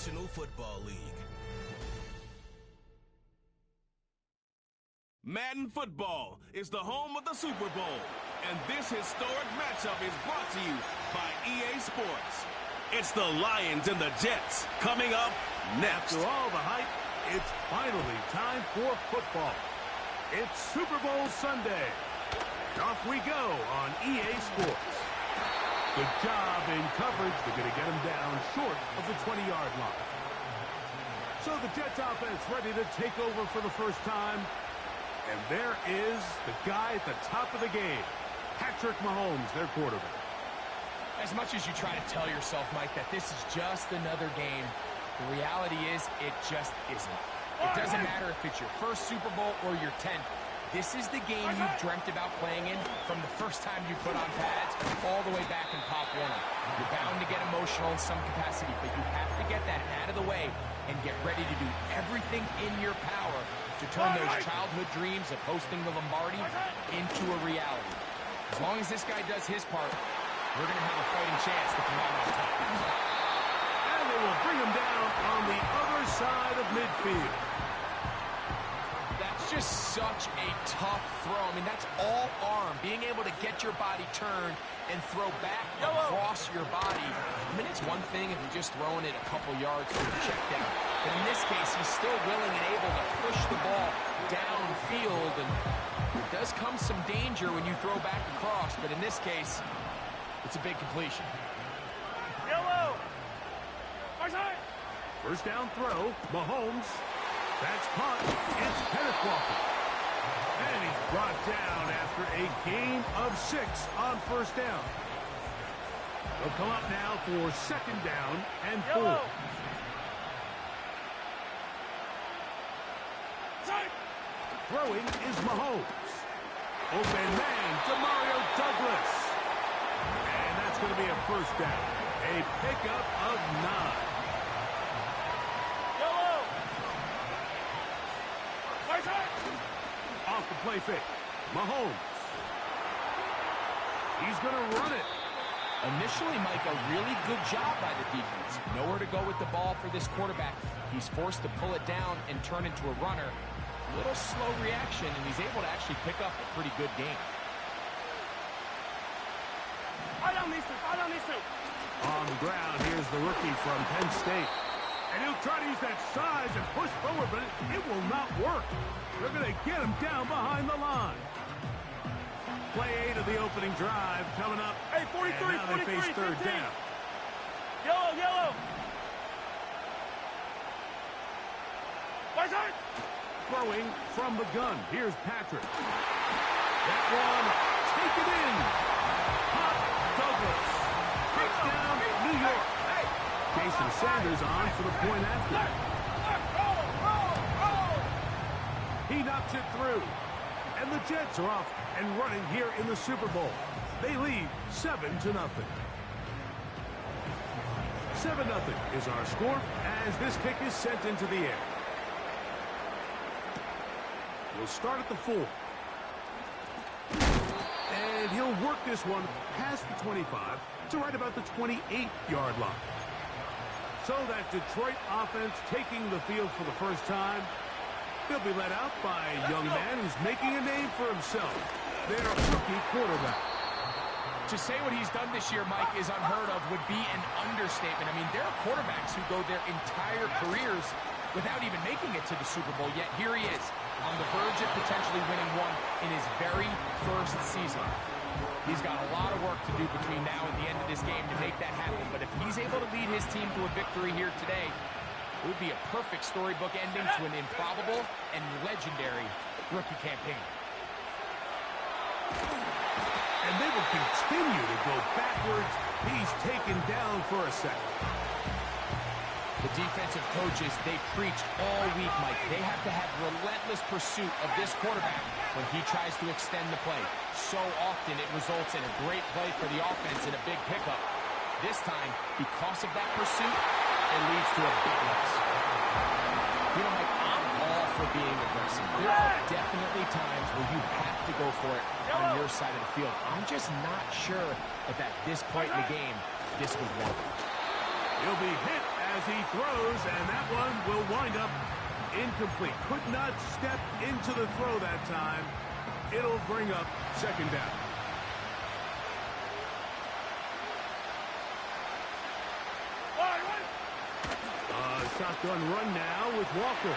S5: National Football League.
S6: Madden Football is the home of the Super Bowl, and this historic matchup is brought to you by EA Sports. It's the Lions and the Jets coming up next.
S7: After all the hype, it's finally time for football. It's Super Bowl Sunday. And off we go on EA Sports. Good job in coverage. They're going to get him down short of the 20-yard line. So the Jets offense ready to take over for the first time. And there is the guy at the top of the game, Patrick Mahomes, their quarterback.
S8: As much as you try to tell yourself, Mike, that this is just another game, the reality is it just isn't. It doesn't matter if it's your first Super Bowl or your 10th. This is the game you've dreamt about playing in from the first time you put on pads all the way back in Pop Warner. You're bound to get emotional in some capacity, but you have to get that out of the way and get ready to do everything in your power to turn those childhood dreams of hosting the Lombardi into a reality. As long as this guy does his part, we're going to have a fighting chance to come out on top.
S7: And they will bring him down on the other side of midfield.
S8: That's just such a tough throw. I mean, that's all arm. Being able to get your body turned and throw back across your body. I mean, it's one thing if you're just throwing it a couple yards for a check down. But in this case, he's still willing and able to push the ball downfield. And it does come some danger when you throw back across. But in this case, it's a big completion.
S7: First down throw, Mahomes. That's caught. It's Kenneth Walker. And he's brought down after a gain of 6 on first down. They'll come up now for second down and 4. Throwing is Mahomes. Open man to Mario Douglas. And that's going to be a first down. A pickup of 9. Off the play fake. Mahomes. He's going to run it.
S8: Initially, Mike, a really good job by the defense. Nowhere to go with the ball for this quarterback. He's forced to pull it down and turn into a runner. Little slow reaction, and he's able to actually pick up a pretty good game.
S7: On the ground, here's the rookie from Penn State. And he'll try to use that size and push forward, but it will not work. They're going to get him down behind the line. Play 8 of the opening drive coming up. Hey, 43, and now they face third 15. Down. Yellow. Throwing from the gun. Here's Patrick. That one, take it in. Hot Douglas. Touchdown, New York. Jason Sanders on for the point after. He knocks it through. And the Jets are off and running here in the Super Bowl. They lead 7-0. 7-0 is our score as this kick is sent into the air. We'll start at the 4. And he'll work this one past the 25 to right about the 28-yard line. So that Detroit offense taking the field for the first time. They'll be led out by a young man who's making a name for himself. Their rookie quarterback.
S8: To say what he's done this year, Mike, is unheard of would be an understatement. I mean, there are quarterbacks who go their entire careers without even making it to the Super Bowl, yet here he is on the verge of potentially winning one in his very first season. He's got a lot of work to do between now and the end of this game to make that happen, but if he's able to lead his team to a victory here today, it would be a perfect storybook ending to an improbable and legendary rookie campaign.
S7: And they will continue to go backwards. He's taken down for a second.
S8: The defensive coaches, they preach all week, Mike. They have to have relentless pursuit of this quarterback when he tries to extend the play. So often it results in a great play for the offense and a big pickup. This time, because of that pursuit, it leads to a big loss. You know, Mike, I'm all for being aggressive. There are definitely times where you have to go for it on your side of the field. I'm just not sure if at this point in the game, this was one.
S7: He'll be hit as he throws, and that one will wind up incomplete. Could not step into the throw that time. It'll bring up second down. Shotgun run now with Walker.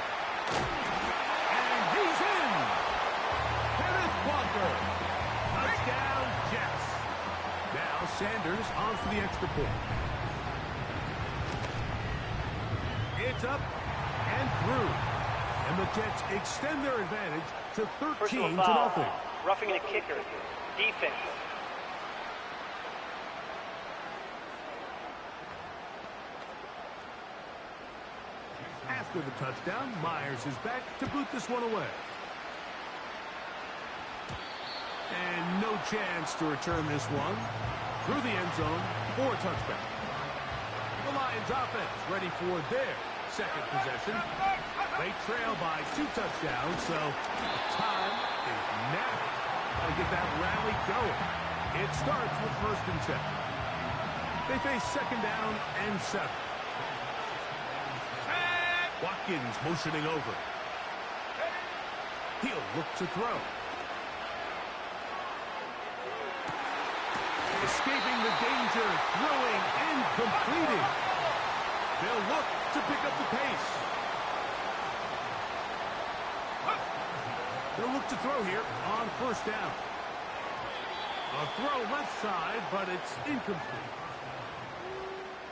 S7: And he's in! Kenneth Walker. Touchdown, Jets. Now Sanders on for the extra point. It's up and through. And the Jets extend their advantage to 13-0.
S5: Roughing a kicker. Defense.
S7: After the touchdown, Myers is back to boot this one away. And no chance to return this one through the end zone for a touchdown. The Lions offense ready for their second possession. They trail by 2 touchdowns, so time is now to get that rally going. It starts with 1st and 10. They face 2nd down and 7. Watkins motioning over. He'll look to throw. Escaping the danger, throwing and completing. They'll look to pick up the pace. They'll look to throw here on 1st down. A throw left side, but it's incomplete.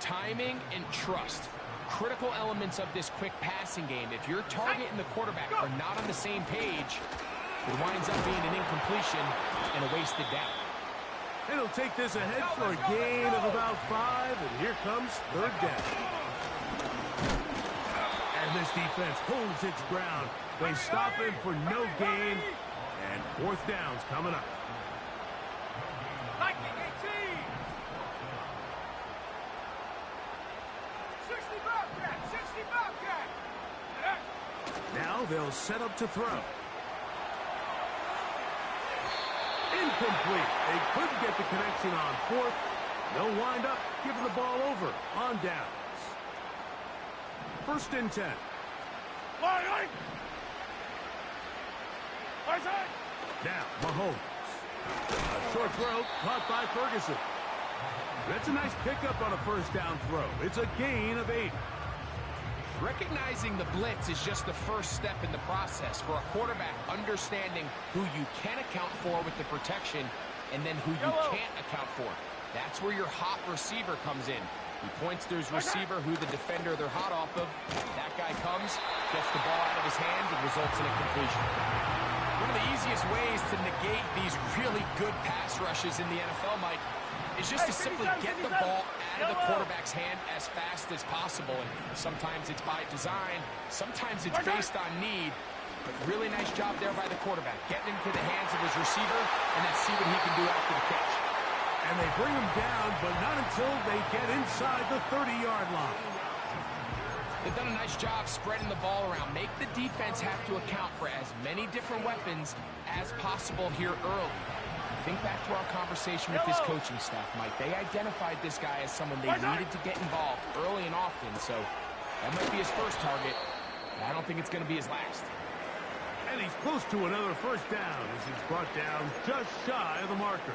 S8: Timing and trust. Critical elements of this quick passing game. If your target and the quarterback are not on the same page, it winds up being an incompletion and a wasted down.
S7: And he'll take this ahead for a gain of about 5, and here comes 3rd down. And this defense holds its ground. They stop him for no gain, and 4th down's coming up. Now they'll set up to throw. Incomplete. They couldn't get the connection on 4th. They'll wind up giving the ball over on downs. 1st and 10. Now Mahomes. A short throw caught by Ferguson. That's a nice pickup on a 1st down throw. It's a gain of 8.
S8: Recognizing the blitz is just the first step in the process for a quarterback understanding who you can account for with the protection and then who you can't account for. That's where your hot receiver comes in. He points to his receiver who the defender they're hot off of. That guy comes, gets the ball out of his hands, and results in a completion. One of the easiest ways to negate these really good pass rushes in the NFL, Mike, is just to simply get the ball out of the quarterback's hand as fast as possible. And sometimes it's by design, sometimes it's based on need. But really nice job there by the quarterback, getting into the hands of his receiver and then see what he can do after the catch.
S7: And they bring him down, but not until they get inside the 30-yard line.
S8: They've done a nice job spreading the ball around. Make the defense have to account for as many different weapons as possible here early. Think back to our conversation with this coaching staff, Mike. They identified this guy as someone they needed to get involved early and often, so that might be his first target, but I don't think it's going to be his last.
S7: And he's close to another 1st down as he's brought down just shy of the marker.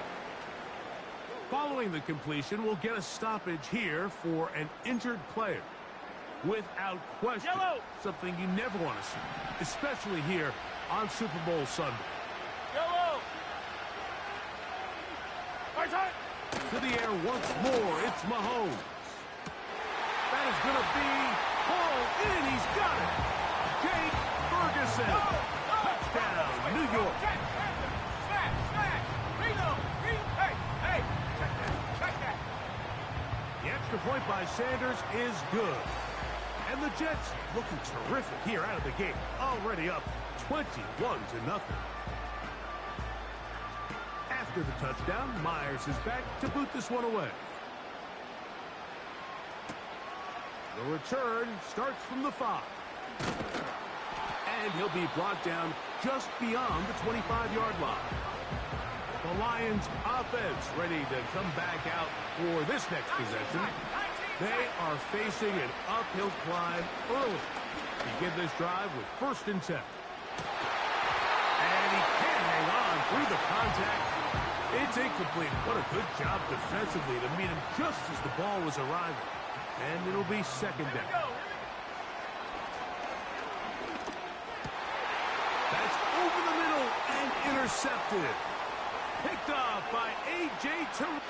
S7: Following the completion, we'll get a stoppage here for an injured player. Without question, something you never want to see, especially here on Super Bowl Sunday. To the air once more, it's Mahomes. That is going to be hauled in. He's got it. Jake Ferguson. Touchdown, New York. The extra point by Sanders is good. And the Jets looking terrific here out of the gate. Already up 21-0. After the touchdown, Myers is back to boot this one away. The return starts from the 5. And he'll be brought down just beyond the 25-yard line. The Lions offense ready to come back out for this next possession. They are facing an uphill climb early. Begin this drive with 1st and 10. And he can't hang on through the contact. It's incomplete. What a good job defensively to meet him just as the ball was arriving. And it'll be 2nd down. That's over the middle and intercepted. Picked off by A.J. Terrell.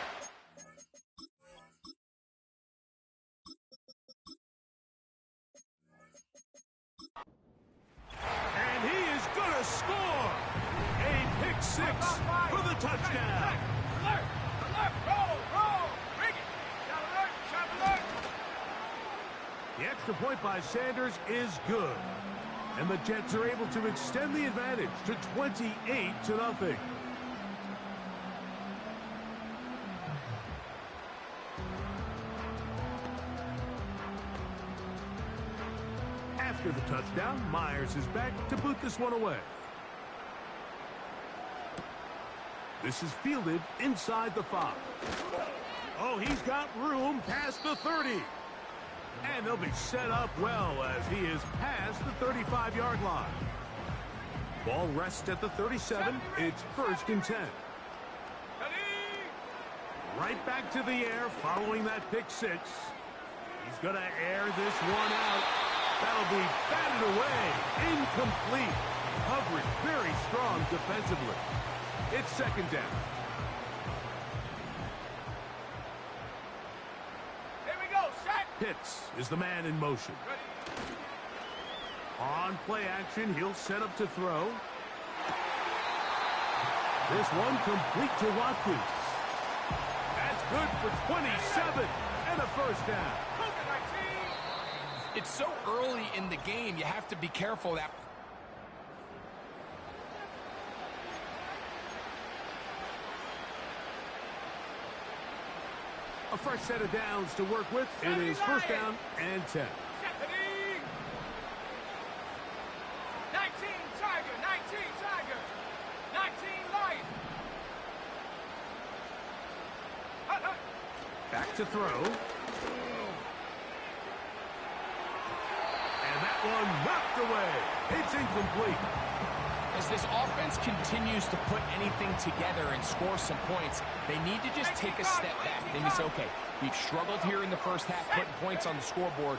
S7: And he is going to score. A pick 6 for the touchdown.
S9: Alert! Alert! Roll! Bring it! Shot alert! Shot alert!
S7: The extra point by Sanders is good. And the Jets are able to extend the advantage to 28-0. After the touchdown, Myers is back to boot this one away. This is fielded inside the 5. Oh, he's got room past the 30. And they'll be set up well as he is past the 35-yard line. Ball rests at the 37. It's 1st and 10. Right back to the air following that pick 6. He's going to air this one out. That'll be batted away. Incomplete. Coverage very strong defensively. It's 2nd down.
S9: Here we go, set!
S7: Pitts is the man in motion. On play action, he'll set up to throw. This one complete to Watkins. That's good for 27 and a 1st down.
S8: It's so early in the game, you have to be careful that...
S7: A fresh set of downs to work with. It is 1st down and 10.
S9: 19 Tiger, 19 Lion.
S7: Back to throw. And that one knocked away. It's incomplete.
S8: As this offense continues to put anything together and score some points, they need to just take a step back. They say, okay, we've struggled here in the first half, putting points on the scoreboard.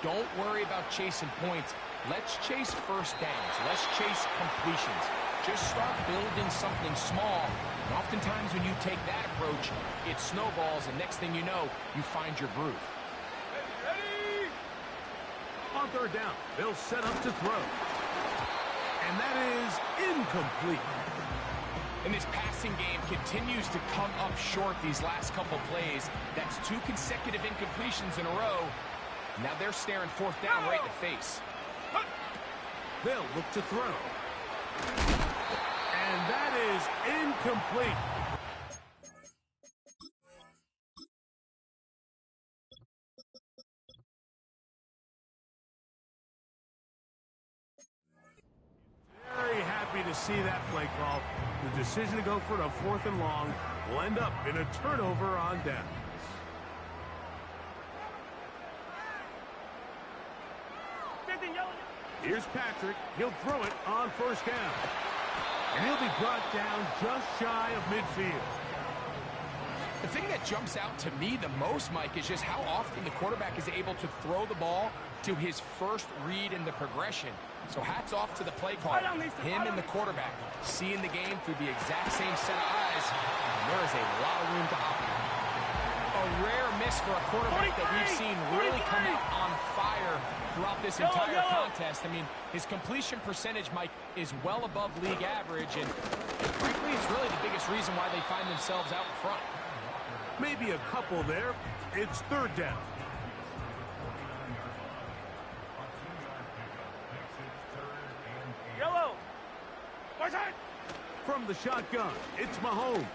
S8: Don't worry about chasing points. Let's chase 1st downs. Let's chase completions. Just start building something small. And oftentimes when you take that approach, it snowballs, and next thing you know, you find your groove.
S7: On 3rd down, they'll set up to throw. And that is incomplete.
S8: And this passing game continues to come up short these last couple plays. That's 2 consecutive incompletions in a row. Now they're staring 4th down right in the face.
S7: They'll look to throw. And that is incomplete. Very happy to see that play call. The decision to go for it on 4th and long will end up in a turnover on downs. Here's Patrick. He'll throw it on 1st down. And he'll be brought down just shy of midfield.
S8: The thing that jumps out to me the most, Mike, is just how often the quarterback is able to throw the ball to his first read in the progression. So hats off to the play caller. Him and the quarterback seeing the game through the exact same set of eyes. And there is a lot of room to operate. A rare miss for a quarterback that we've seen really come out on fire throughout this entire contest. I mean, his completion percentage, Mike, is well above league average, and frankly, it's really the biggest reason why they find themselves out in front.
S7: Maybe a couple there. It's 3rd down.
S9: Yellow.
S7: From the shotgun, it's Mahomes.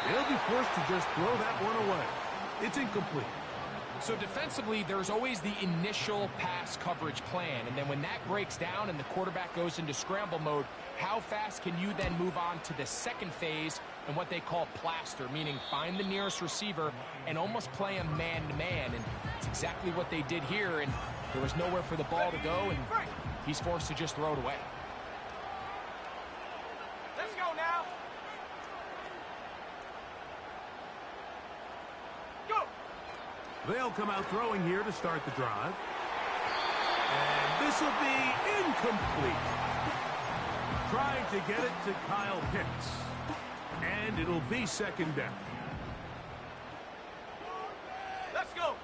S7: They'll be forced to just throw that one away. It's incomplete.
S8: So defensively, there's always the initial pass coverage plan, and then when that breaks down and the quarterback goes into scramble mode, How fast can you then move on to the second phase and what they call plaster, meaning find the nearest receiver and almost play a man-to-man? And it's exactly what they did here, and there was nowhere for the ball to go, and he's forced to just throw it away.
S9: Let's go now. Go.
S7: They'll come out throwing here to start the drive. And this will be incomplete. Trying to get it to Kyle Pitts. And it'll be second down.
S9: Let's go.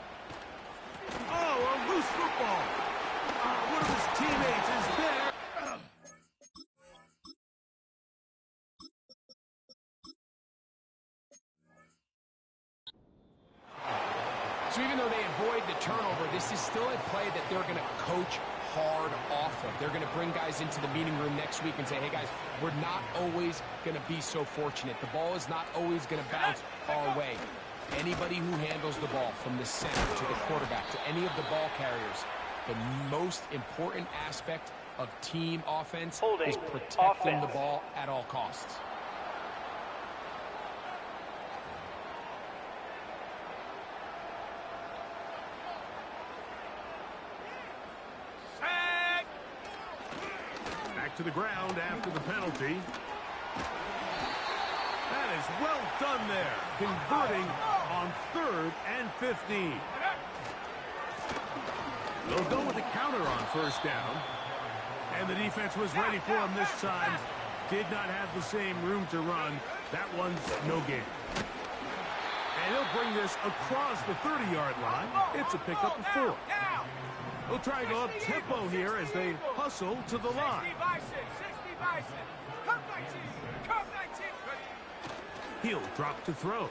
S7: Oh, a loose football. One of his teammates is there.
S8: So even though they avoid the turnover, this is still a play that they're going to coach hard off of. They're going to bring guys into the meeting room next week and say, hey, guys, we're not always going to be so fortunate. The ball is not always going to bounce our way. Anybody who handles the ball from the center to the quarterback to any of the ball carriers, the most important aspect of team offense is protecting the ball at all costs.
S7: Back to the ground after the penalty. That is well done there, converting on 3rd and 15. They'll go with a counter on first down. And the defense was ready for him this time. Did not have the same room to run. That one's no gain. And he'll bring this across the 30-yard line. It's a pickup of 4. They'll try to go up tempo here as they hustle to the line.
S9: 60 Bison. Come 19. Come 19.
S7: He'll drop to throw.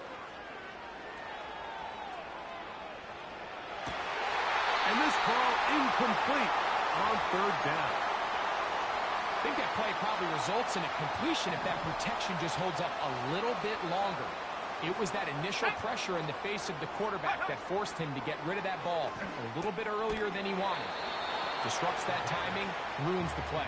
S7: And this ball incomplete on 3rd down.
S8: I think that play probably results in a completion if that protection just holds up a little bit longer. It was that initial pressure in the face of the quarterback that forced him to get rid of that ball a little bit earlier than he wanted. Disrupts that timing, ruins the play.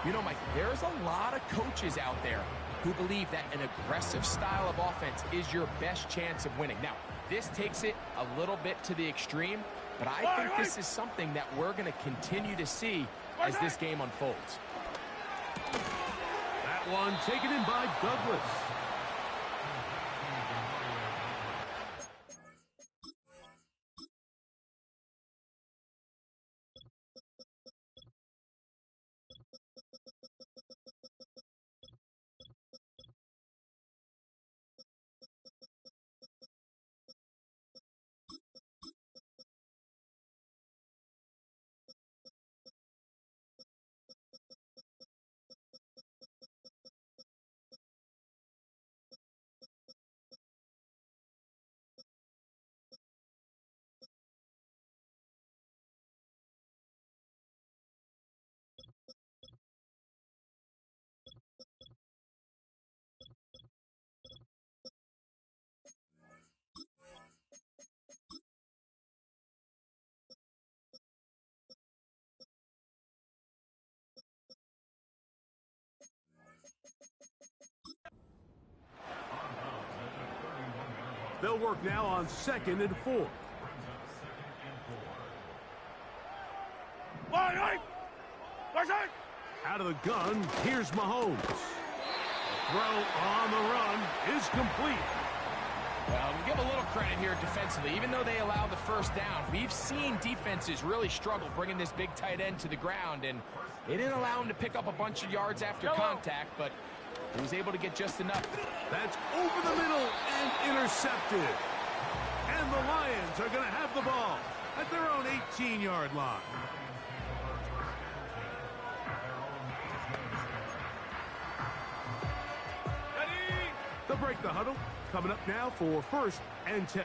S8: You know, Mike, there's a lot of coaches out there who believe that an aggressive style of offense is your best chance of winning. Now, this takes it a little bit to the extreme, but I think this is something that we're going to continue to see as this game unfolds.
S7: That one taken in by Douglas. They'll work now on 2nd and 4. Out of the gun, here's Mahomes. The throw on the run is complete.
S8: Well, we'll give a little credit here defensively. Even though they allow the first down, we've seen defenses really struggle bringing this big tight end to the ground, and they didn't allow him to pick up a bunch of yards after contact, but he was able to get just enough.
S7: That's over the middle and intercepted. And the Lions are going to have the ball at their own 18-yard line. They'll break the huddle. Coming up now for 1st and 10.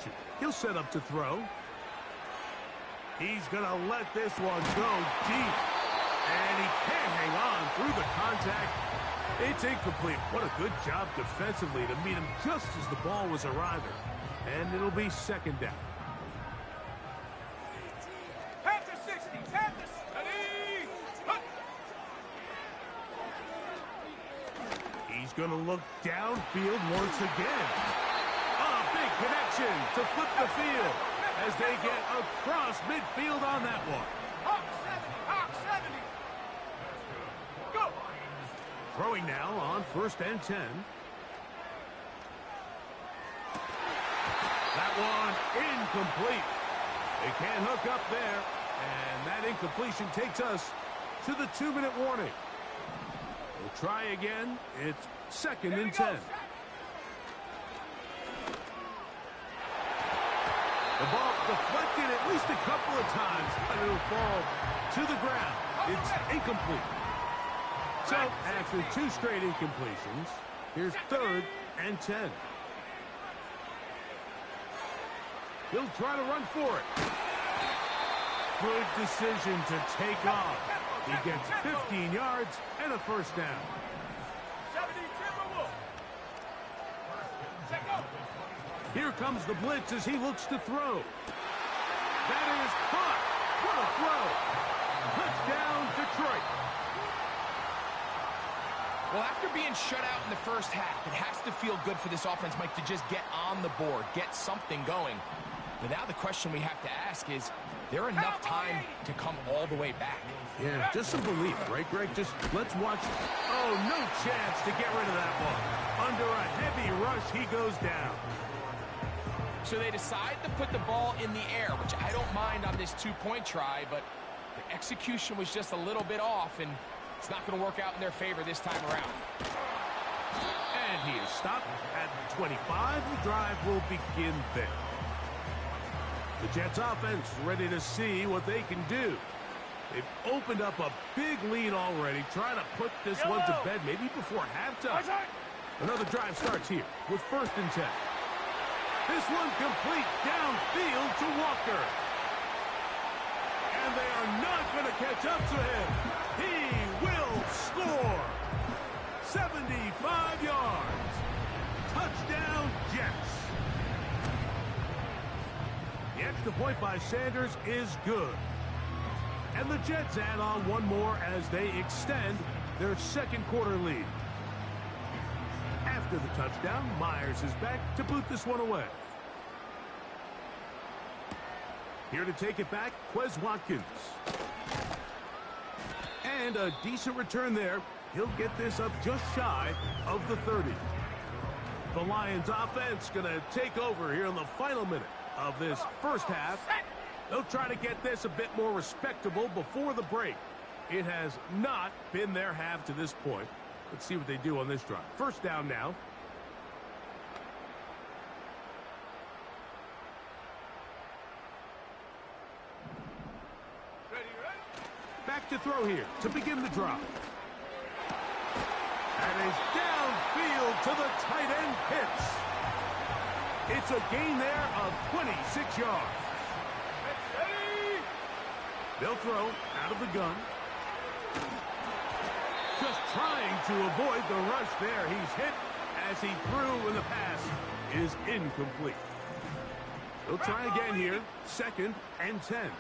S7: action. He'll set up to throw. He's going to let this one go deep. And he can't hang on through the contact. It's incomplete. What a good job defensively to meet him just as the ball was arriving. And it'll be second down.
S9: Panther 60. Panther 60.
S7: He's going to look downfield once again. A big connection to flip the field as they get across midfield on that one.
S9: Hawk 70. Hawk 70. Go.
S7: Throwing now on 1st and 10. That one incomplete. They can't hook up there. And that incompletion takes us to the 2-minute warning. We'll try again. It's 2nd and 10. The ball deflected at least a couple of times, but it'll fall to the ground. It's incomplete. So, after 2 straight incompletions, here's 3rd and 10. He'll try to run for it. Good decision to take off. He gets 15 yards and a 1st down.
S9: 70 Timberwolves. Set go.
S7: Here comes the blitz as he looks to throw. That is caught. What a throw. Touchdown, Detroit.
S8: Well, after being shut out in the first half, it has to feel good for this offense, Mike, to just get on the board, get something going. But now the question we have to ask is there enough time to come all the way back?
S7: Yeah, just some belief, right, Greg? Just let's watch. Oh, no chance to get rid of that ball. Under a heavy rush, he goes down.
S8: So they decide to put the ball in the air, which I don't mind on this 2-point try, but the execution was just a little bit off, and it's not going to work out in their favor this time around.
S7: And he is stopped at the 25. The drive will begin there. The Jets offense ready to see what they can do. They've opened up a big lead already, trying to put this one to bed maybe before halftime. Another drive starts here with 1st and 10. This one complete downfield to Walker. And they are not going to catch up to him. He will score. 75 yards. Touchdown, Jets. The extra point by Sanders is good. And the Jets add on one more as they extend their 2nd quarter lead. After the touchdown, Myers is back to boot this one away. Here to take it back, Quez Watkins. And a decent return there. He'll get this up just shy of the 30. The Lions offense going to take over here in the final minute of this first half. They'll try to get this a bit more respectable before the break. It has not been their half to this point. Let's see what they do on this drive. 1st down now. Back to throw here to begin the drive. And is downfield to the tight end Pitts. It's a gain there of 26 yards. They'll throw out of the gun. Just trying to avoid the rush there. He's hit as he threw, and the pass is incomplete. They'll try again here. 2nd and 10.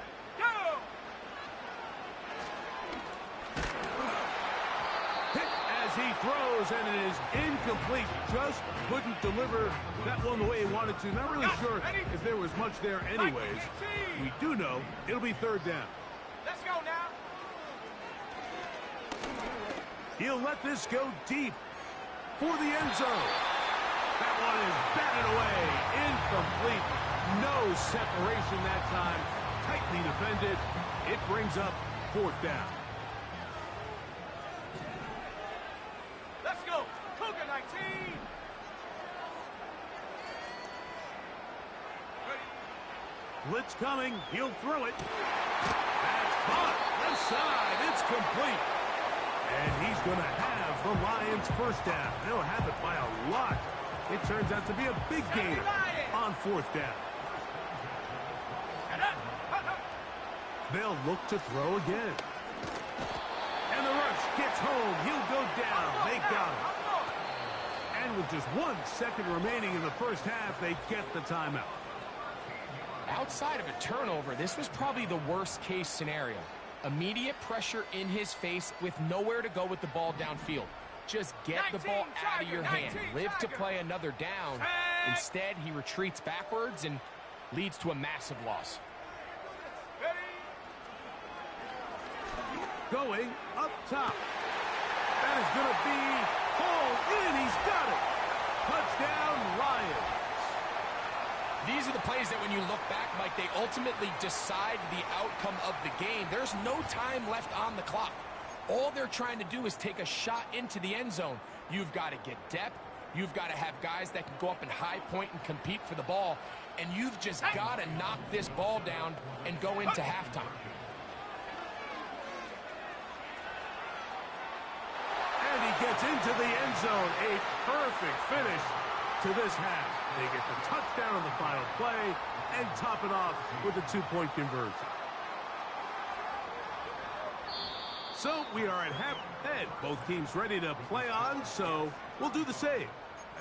S7: Hit as he throws, and it is incomplete. Just couldn't deliver that one the way he wanted to. Not really sure if there was much there anyways. We do know it'll be 3rd down.
S9: Let's go now.
S7: He'll let this go deep for the end zone. That one is batted away. Incomplete. No separation that time. Tightly defended. It brings up 4th down.
S9: Let's go. Cougar 19.
S7: Blitz coming. He'll throw it. That's caught. Left side. It's complete. And he's going to have the Lions 1st down. They'll have it by a lot. It turns out to be a big gain on 4th down. They'll look to throw again. And the rush gets home. He'll go down. They got him. And with just 1 second remaining in the first half, they get the timeout.
S8: Outside of a turnover, this was probably the worst-case scenario. Immediate pressure in his face with nowhere to go with the ball downfield. Just get the ball out of your hand. Live to play another down. Instead, he retreats backwards and leads to a massive loss.
S7: Going up top. That is going to be hauled in. He's got it. Touchdown, Lions.
S8: These are the plays that when you look back, Mike, they ultimately decide the outcome of the game. There's no time left on the clock. All they're trying to do is take a shot into the end zone. You've got to get depth. You've got to have guys that can go up and high point and compete for the ball. And you've just got to knock this ball down and go into halftime.
S7: And he gets into the end zone. A perfect finish to this half. They get the touchdown on the final play and top it off with a 2-point conversion. So we are at half and both teams ready to play on, so we'll do the same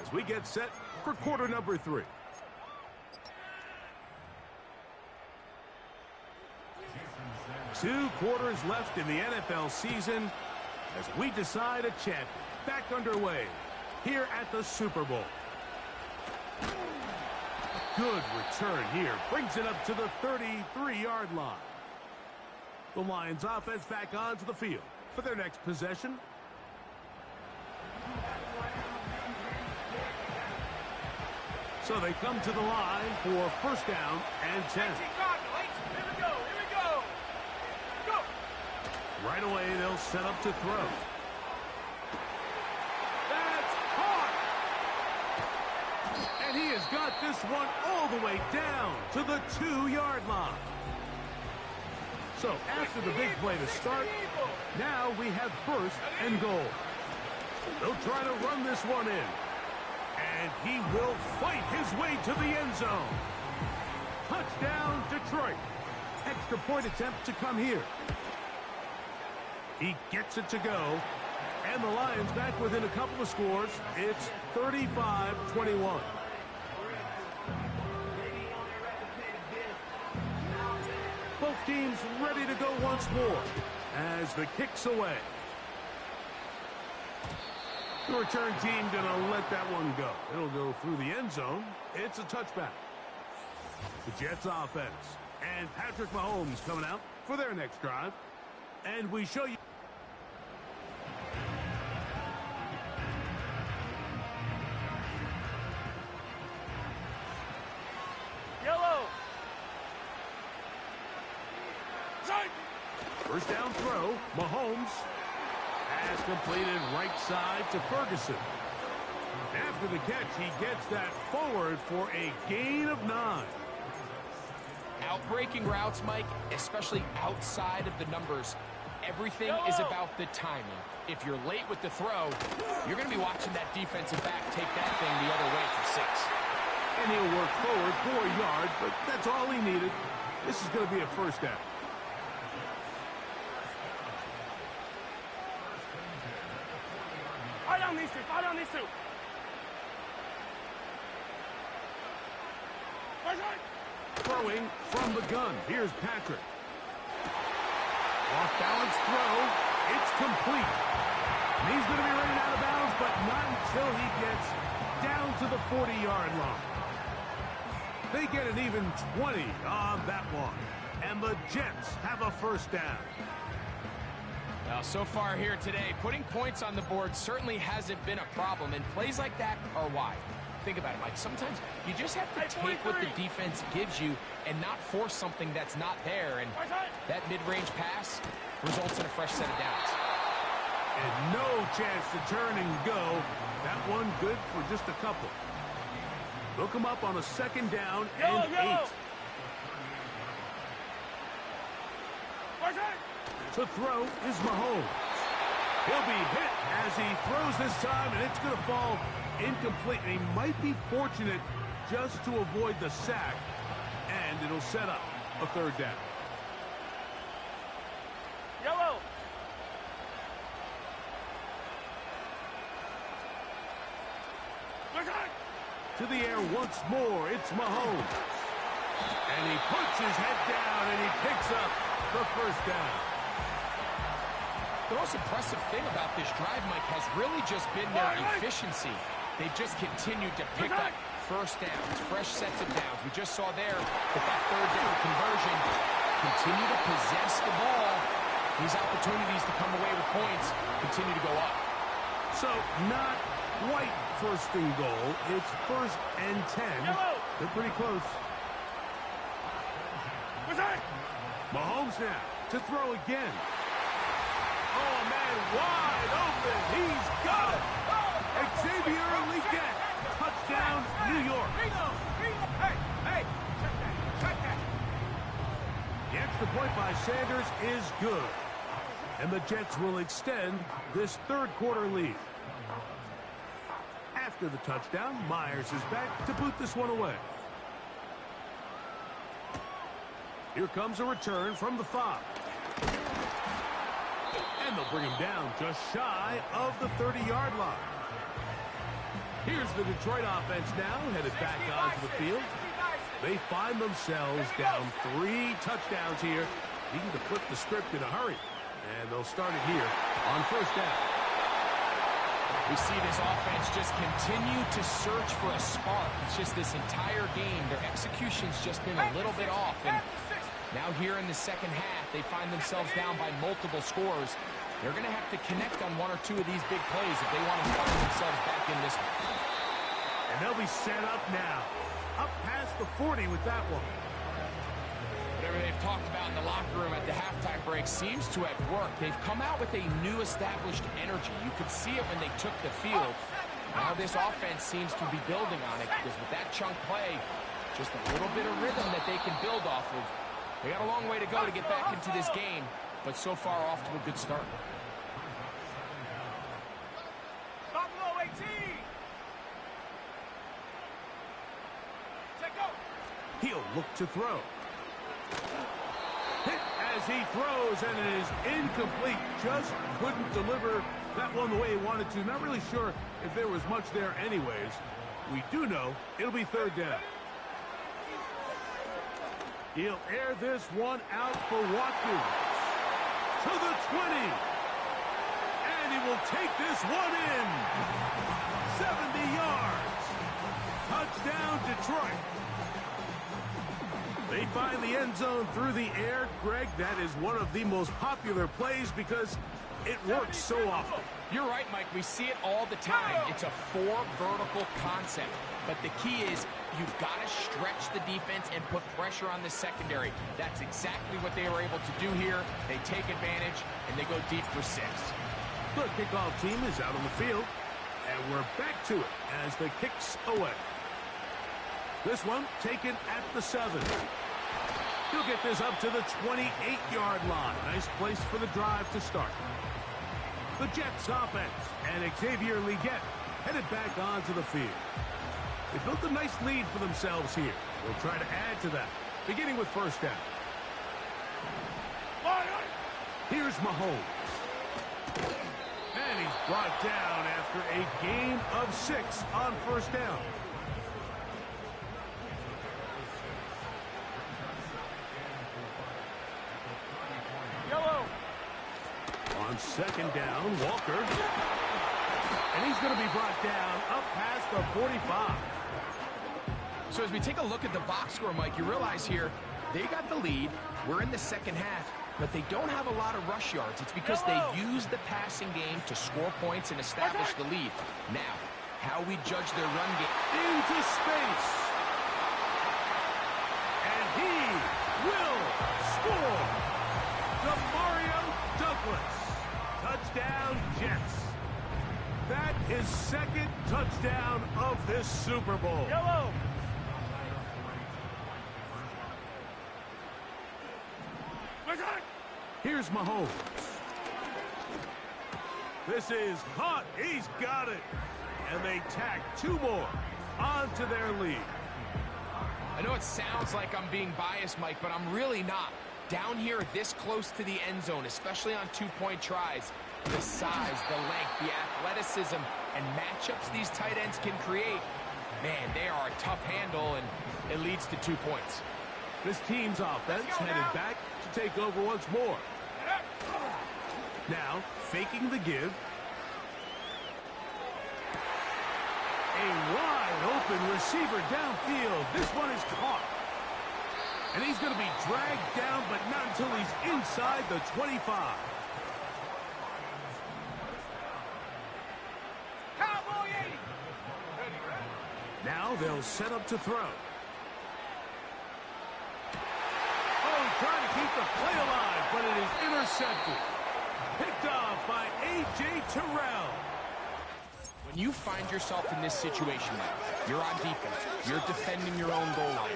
S7: as we get set for quarter number 3. Two quarters left in the NFL season as we decide a chant back underway here at the Super Bowl. Good return here. Brings it up to the 33-yard line. The Lions offense back onto the field for their next possession. So they come to the line for first down and 10.
S9: Here we go. Go.
S7: Right away, they'll set up to throw. That's hard. And he has got this one all the way down to the 2-yard line. So after the big play to start, now we have first and goal. They'll try to run this one in. And he will fight his way to the end zone. Touchdown, Detroit. Extra point attempt to come here. He gets it to go. And the Lions back within a couple of scores. It's 35-21. Both teams ready to go once more as the kick's away. The return team gonna let that one go. It'll go through the end zone. It's a touchback. The Jets offense and Patrick Mahomes coming out for their next drive. And we show you.
S9: Yellow.
S7: First down throw. Mahomes has completed right side to Ferguson. After the catch, he gets that forward for a gain of 9.
S8: Outbreaking routes, Mike, especially outside of the numbers, everything is about the timing. If you're late with the throw, you're going to be watching that defensive back take that thing the other way for 6.
S7: And he'll work forward for a yard, but that's all he needed. This is going to be a first down.
S9: Fire on these two.
S7: Throwing from the gun. Here's Patrick. Off balance throw. It's complete. And he's going to be running out of bounds, but not until he gets down to the 40-yard line. They get an even 20 on that one. And the Jets have a first down.
S8: Now, so far here today, putting points on the board certainly hasn't been a problem, and plays like that are why. Think about it, Mike. Sometimes you just have to take what the defense gives you and not force something that's not there, and that mid-range pass results in a fresh set of downs.
S7: And no chance to turn and go. That one good for just a couple. They'll come up on a second down and 8. To throw is Mahomes. He'll be hit as he throws this time, and it's going to fall incomplete. And he might be fortunate just to avoid the sack, and it'll set up a third down. To the air once more, it's Mahomes. And he puts his head down and he picks up the first down.
S8: The most impressive thing about this drive, Mike, has really just been their efficiency. They've just continued to pick up first downs, fresh sets of downs. We just saw there with that third down conversion, continue to possess the ball. These opportunities to come away with points continue to go up.
S7: So not quite first and goal. It's 1st and 10. They're pretty close. Mahomes now to throw again. Oh, man, wide open. He's got it. Xavier Legette. Touchdown, New York.
S9: Hey, check that.
S7: The extra point by Sanders is good. And the Jets will extend this third quarter lead. After the touchdown, Myers is back to boot this one away. Here comes a return from the 5. And they'll bring him down just shy of the 30-yard line. Here's the Detroit offense now, headed back onto the field. They find themselves down 3 touchdowns here, needing to flip the script in a hurry. And they'll start it here on first down.
S8: We see this offense just continue to search for a spark. It's just this entire game, their execution's just been a little bit off. And now here in the second half, they find themselves down by multiple scores. They're going to have to connect on 1 or 2 of these big plays if they want to find themselves back in this one.
S7: And they'll be set up now. Up past the 40 with that one.
S8: Whatever they've talked about in the locker room at the halftime break seems to have worked. They've come out with a new established energy. You could see it when they took the field. Now this offense seems to be building on it because with that chunk play, just a little bit of rhythm that they can build off of. They got a long way to go to get back into this game, but so far off to a good start.
S9: Buffalo 18. Check go.
S7: He'll look to throw. Hit as he throws, and it is incomplete. Just couldn't deliver that one the way he wanted to. Not really sure if there was much there anyways. We do know it'll be third down. He'll air this one out for Watkins. To the 20. And he will take this one in. 70 yards. Touchdown, Detroit. They find the end zone through the air. Greg, that is one of the most popular plays because it works so often.
S8: You're right, Mike. We see it all the time. It's a 4 vertical concept. But the key is you've got to stretch the defense and put pressure on the secondary. That's exactly what they were able to do here. They take advantage, and they go deep for 6.
S7: The kickoff team is out on the field, and we're back to it as the kicks away. This one taken at the 7. He'll get this up to the 28-yard line. Nice place for the drive to start. The Jets offense and Xavier Legette headed back onto the field. They built a nice lead for themselves here. They'll try to add to that, beginning with first down. Here's Mahomes. And he's brought down after a gain of 6 on first down.
S9: Yellow.
S7: On second down, Walker. And he's going to be brought down up past the 45.
S8: So as we take a look at the box score, Mike, you realize here they got the lead. We're in the second half, but they don't have a lot of rush yards. It's because they use the passing game to score points and establish the lead. Now, how we judge their run game.
S7: Into space. And he will score. Demario Douglas. Touchdown, Jets. That is second touchdown of this Super Bowl.
S9: Yellow.
S7: Here's Mahomes. This is caught. He's got it. And they tack 2 more onto their lead.
S8: I know it sounds like I'm being biased, Mike, but I'm really not. Down here this close to the end zone, especially on 2-point tries, the size, the length, the athleticism, and matchups these tight ends can create, Man, they are a tough handle, and it leads to 2 points.
S7: This team's offense headed back to take over once more. Now, faking the give. A wide open receiver downfield. This one is caught. And he's going to be dragged down, but not until he's inside the 25.
S9: Cowboy 80.
S7: Now they'll set up to throw. Oh, trying to keep the play alive, but it is intercepted. Picked off by A.J. Terrell.
S8: When you find yourself in this situation, you're on defense, you're defending your own goal line,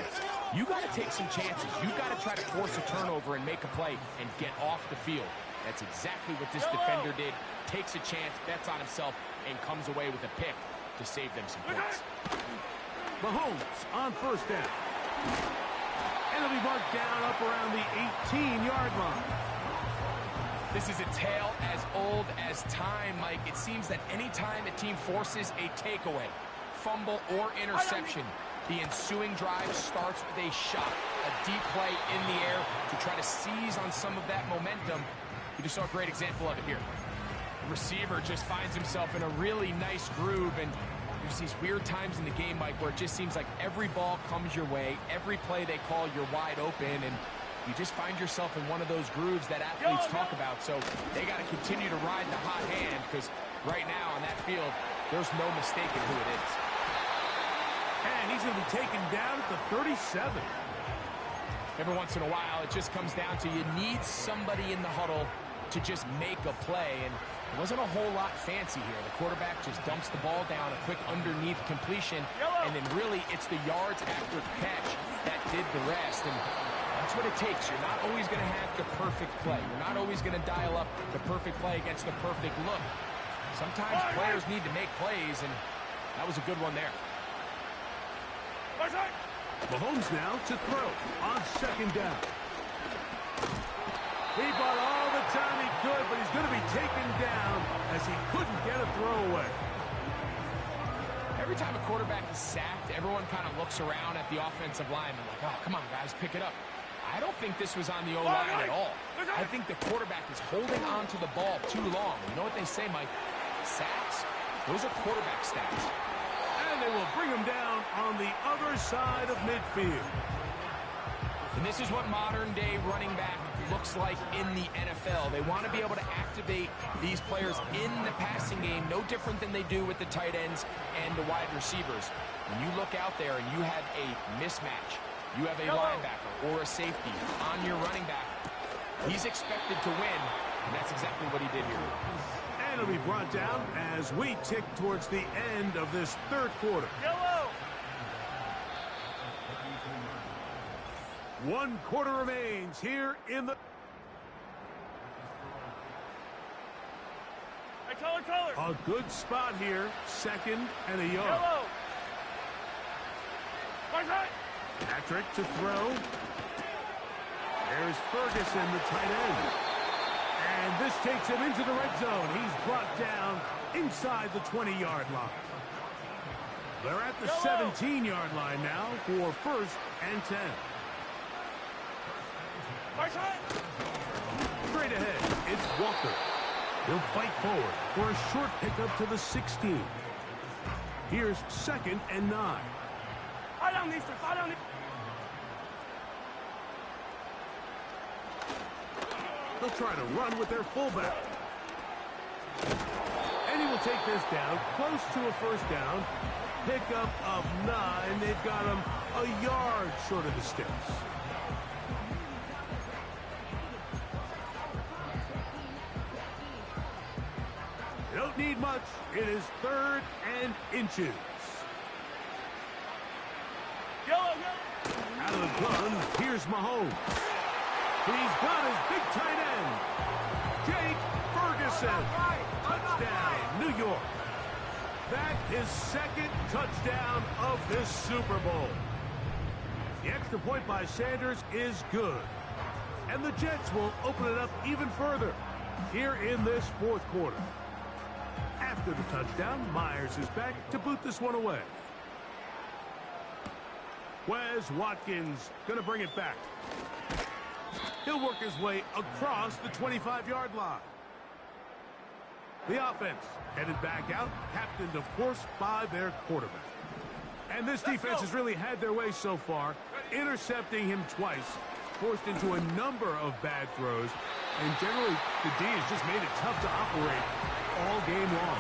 S8: you got to take some chances. You got to try to force a turnover and make a play and get off the field. That's exactly what this defender did. Takes a chance, bets on himself, and comes away with a pick to save them some points.
S7: Mahomes on first down. And it'll be marked down up around the 18-yard line.
S8: This is a tale as old as time, Mike. It seems that any time a team forces a takeaway, fumble, or interception, the ensuing drive starts with a shot, a deep play in the air to try to seize on some of that momentum. You just saw a great example of it here. The receiver just finds himself in a really nice groove, and there's these weird times in the game, Mike, where it just seems like every ball comes your way, every play they call, you're wide open, and you just find yourself in one of those grooves that athletes talk about. So they got to continue to ride the hot hand, because right now on that field, there's no mistaking who it is.
S7: And he's going to be taken down at the 37.
S8: Every once in a while, it just comes down to you need somebody in the huddle to just make a play, and it wasn't a whole lot fancy here. The quarterback just dumps the ball down, a quick underneath completion, and then really it's the yards after catch that did the rest. And that's what it takes. You're not always going to have the perfect play. You're not always going to dial up the perfect play against the perfect look. Sometimes players need to make plays, and that was a good one there.
S7: Mahomes now to throw on second down. He bought all the time he could, but he's going to be taken down as he couldn't get a throw away.
S8: Every time a quarterback is sacked, everyone kind of looks around at the offensive line and like, oh, come on, guys, pick it up. I don't think this was on the O-line at all. I think the quarterback is holding on to the ball too long. You know what they say, Mike? Sacks, those are quarterback stats.
S7: And they will bring him down on the other side of midfield.
S8: And this is what modern-day running back looks like in the NFL. They want to be able to activate these players in the passing game, no different than they do with the tight ends and the wide receivers. When you look out there and you have a mismatch, you have a linebacker or a safety on your running back, he's expected to win, and that's exactly what he did here.
S7: And it'll be brought down as we tick towards the end of this third quarter.
S9: Yellow.
S7: 1 quarter remains here in the...
S9: Hey, color.
S7: A good spot here, second and a yard.
S9: Yellow.
S7: Patrick to throw. There's Ferguson, the tight end. And this takes him into the red zone. He's brought down inside the 20-yard line. They're at the 17-yard line now for first and 10. Straight ahead, it's Walker. He'll fight forward for a short pickup to the 16. Here's second and 9. They'll try to run with their fullback. And he will take this down close to a first down. Pickup of 9. They've got him a yard short of the sticks. They don't need much. It is third and inches. Out of the gun, here's Mahomes. He's got his big tight end, Jake Ferguson. Touchdown, New York. That is second touchdown of this Super Bowl. The extra point by Sanders is good. And the Jets will open it up even further here in this fourth quarter. After the touchdown, Myers is back to boot this one away. Wes Watkins going to bring it back. He'll work his way across the 25-yard line. The offense headed back out, captained, of course, by their quarterback. And this defense has really had their way so far, intercepting him twice, forced into a number of bad throws, and generally the D has just made it tough to operate all game long.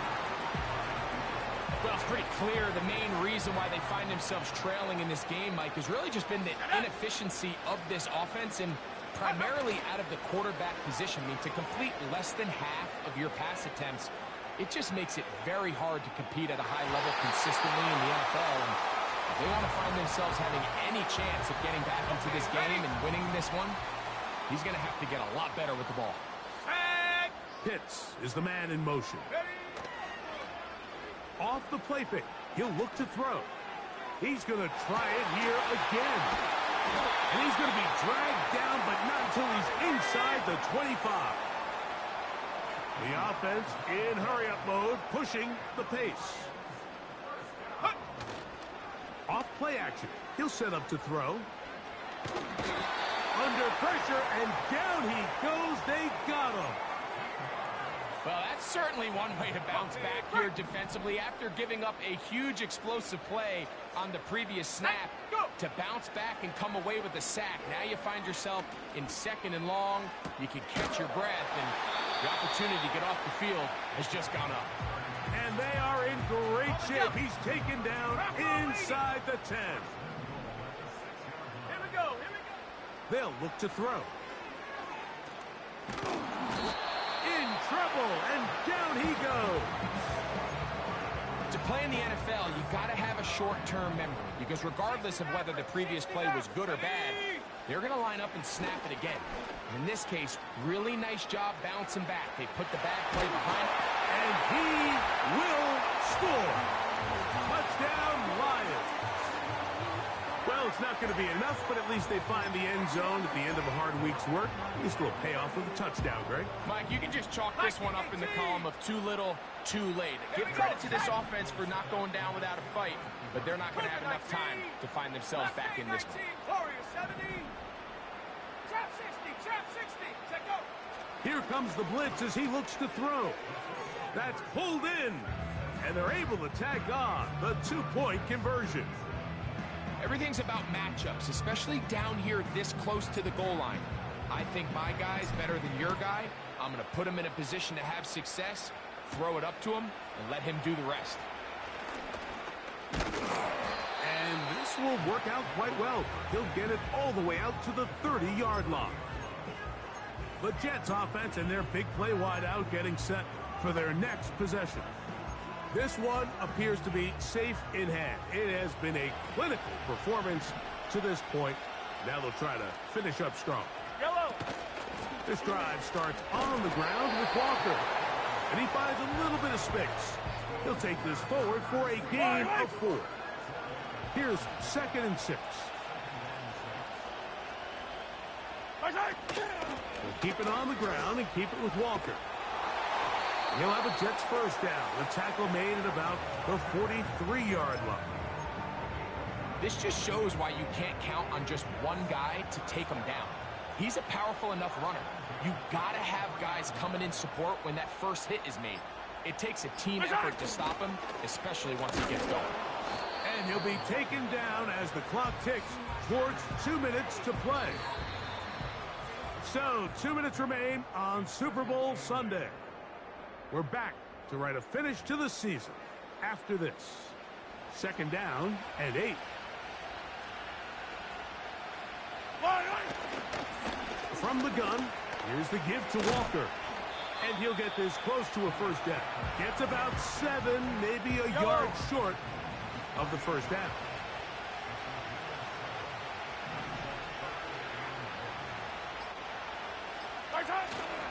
S8: Well, it's pretty clear the main reason why they find themselves trailing in this game, Mike, has really just been the inefficiency of this offense and primarily out of the quarterback position. I mean, to complete less than half of your pass attempts, it just makes it very hard to compete at a high level consistently in the NFL. And if they want to find themselves having any chance of getting back into this game and winning this one, he's going to have to get a lot better with the ball.
S7: Pitts is the man in motion. Off the play fake, he'll look to throw. He's going to try it here again. And he's going to be dragged down, but not until he's inside the 25. The offense in hurry-up mode, pushing the pace. Off play action, he'll set up to throw. Under pressure, and down he goes. They got him.
S8: Well, that's certainly one way to bounce back here defensively after giving up a huge explosive play on the previous snap. To bounce back and come away with a sack. Now you find yourself in 2nd and long. You can catch your breath, and the opportunity to get off the field has just gone up.
S7: And they are in great shape. He's taken down inside the 10.
S9: Here we go.
S7: They'll look to throw. In trouble, and down he goes.
S8: To play in the NFL, you got to have a short-term memory, because regardless of whether the previous play was good or bad, they're going to line up and snap it again. And in this case, really nice job bouncing back. They put the bad play behind,
S7: and he will score. Touchdown, Lions. Well, it's not going to be enough, but at least they find the end zone at the end of a hard week's work. At least it'll pay off with a touchdown, Greg.
S8: Mike, you can just chalk this one up in the column of too little, too late. Give credit to this offense for not going down without a fight, but they're not going to have enough time to find themselves back in this one.
S9: Warriors 70. Trap 60. Trap 60. Check out.
S7: Here comes the blitz as he looks to throw. That's pulled in, and they're able to tag on the 2-point conversion.
S8: Everything's about matchups, especially down here this close to the goal line. I think my guy's better than your guy. I'm going to put him in a position to have success, throw it up to him, and let him do the rest.
S7: And this will work out quite well. He'll get it all the way out to the 30-yard line. The Jets offense and their big play wideout getting set for their next possession. This one appears to be safe in hand. It has been a clinical performance to this point. Now they'll try to finish up strong.
S9: Yellow.
S7: This drive starts on the ground with Walker. And he finds a little bit of space. He'll take this forward for a gain of 4. Here's 2nd and 6. We'll keep it on the ground and keep it with Walker. He'll have a Jets first down. The tackle made at about the 43-yard line.
S8: This just shows why you can't count on just one guy to take him down. He's a powerful enough runner. You gotta have guys coming in support when that first hit is made. It takes a team effort to stop him, especially once he gets going.
S7: And he'll be taken down as the clock ticks towards 2 minutes to play. So 2 minutes remain on Super Bowl Sunday. We're back to write a finish to the season after this. 2nd down and 8. From the gun, here's the give to Walker. And he'll get this close to a first down. Gets about 7, maybe a yard short of the first down.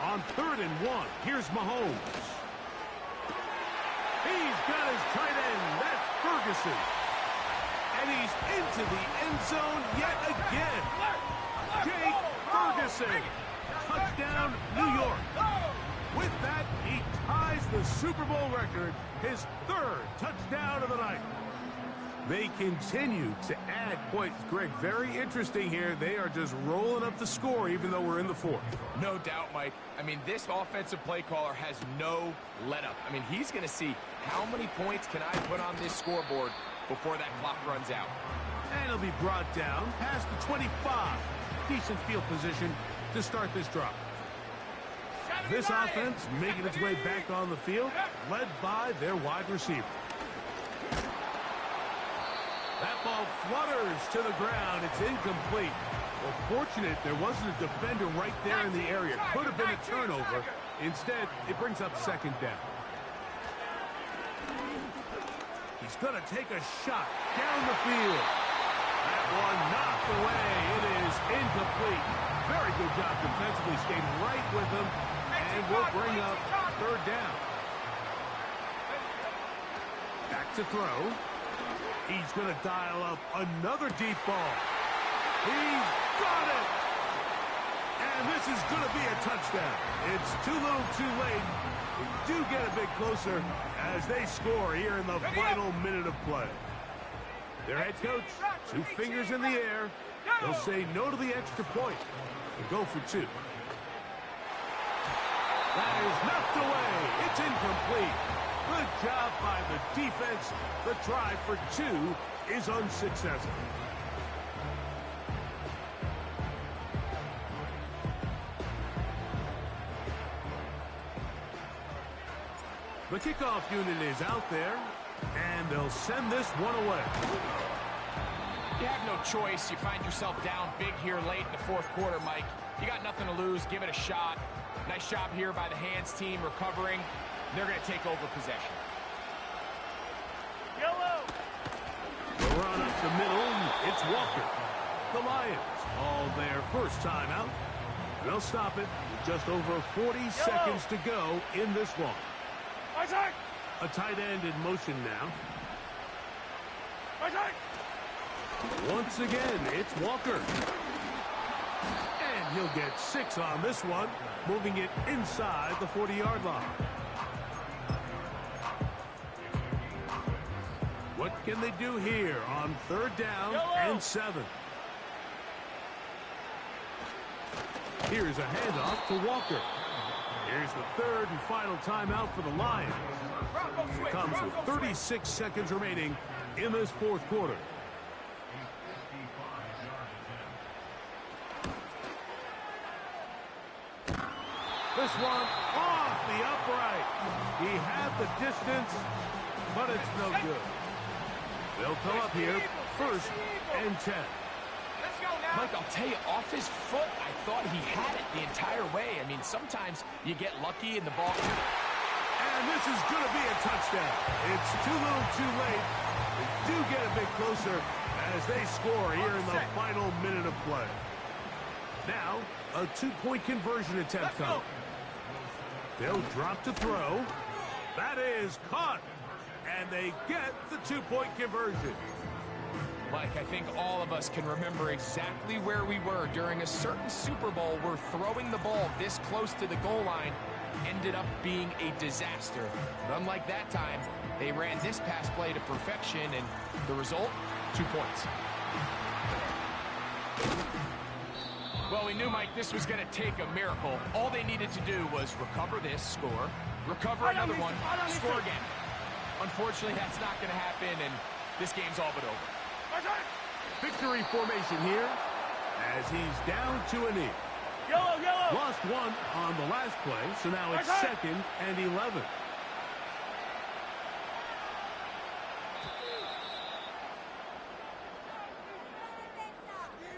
S7: On 3rd and 1, here's Mahomes. He's got his tight end. That's Ferguson. And he's into the end zone yet again. Jake Ferguson. Touchdown, New York. With that, he ties the Super Bowl record, his 3rd touchdown of the night. They continue to add points. Greg, very interesting here. They are just rolling up the score even though we're in the fourth.
S8: No doubt, Mike. I mean, this offensive play caller has no let-up. I mean, he's going to see how many points can I put on this scoreboard before that clock runs out.
S7: And it'll be brought down past the 25. Decent field position to start this drive. This offense making its way back on the field, led by their wide receiver. That ball flutters to the ground. It's incomplete. Well, fortunate there wasn't a defender right there in the area. Could have been a turnover. Instead, it brings up second down. He's going to take a shot down the field. That one knocked away. It is incomplete. Very good job defensively. Stayed right with him. And will bring up third down. Back to throw. He's going to dial up another deep ball. He's got it! And this is going to be a touchdown. It's too little too late. We do get a bit closer as they score here in the final minute of play. Their head coach, 2 fingers in the air. He'll say no to the extra point and go for 2. That is knocked away. It's incomplete. Good job by the defense. The try for 2 is unsuccessful. The kickoff unit is out there, and they'll send this one away.
S8: You have no choice. You find yourself down big here late in the fourth quarter, Mike. You got nothing to lose. Give it a shot. Nice job here by the hands team recovering. They're going to take over possession.
S9: Yellow.
S7: The run up the middle. It's Walker. The Lions all their first time out. They'll stop it with just over 40 seconds to go in this one. A tight end in motion now. Once again, it's Walker. And he'll get 6 on this one, moving it inside the 40-yard line. What can they do here on third down and 7? Here's a handoff to Walker. Here's the third and final timeout for the Lions. It comes with 36 seconds remaining in this fourth quarter. This one off the upright. He had the distance, but it's no good. They'll come up here first and 10.
S8: Mike, I'll tell you, off his foot, I thought he had it the entire way. I mean, sometimes you get lucky and the ball...
S7: And this is going to be a touchdown. It's too little too late. They do get a bit closer as they score here in the final minute of play. Now, a 2-point conversion attempt coming. They'll drop to throw. That is caught. And they get the 2-point conversion.
S8: Mike, I think all of us can remember exactly where we were during a certain Super Bowl where throwing the ball this close to the goal line ended up being a disaster. But unlike that time, they ran this pass play to perfection, and the result, 2 points. Well, we knew, Mike, this was going to take a miracle. All they needed to do was recover this, score, recover another one, score again. Unfortunately, that's not going to happen, and this game's all but over.
S7: Victory formation here as he's down to a knee.
S9: Yellow.
S7: Lost 1 on the last play, so now it's 2nd and 11.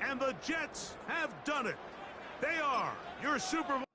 S7: And the Jets have done it. They are your Super Bowl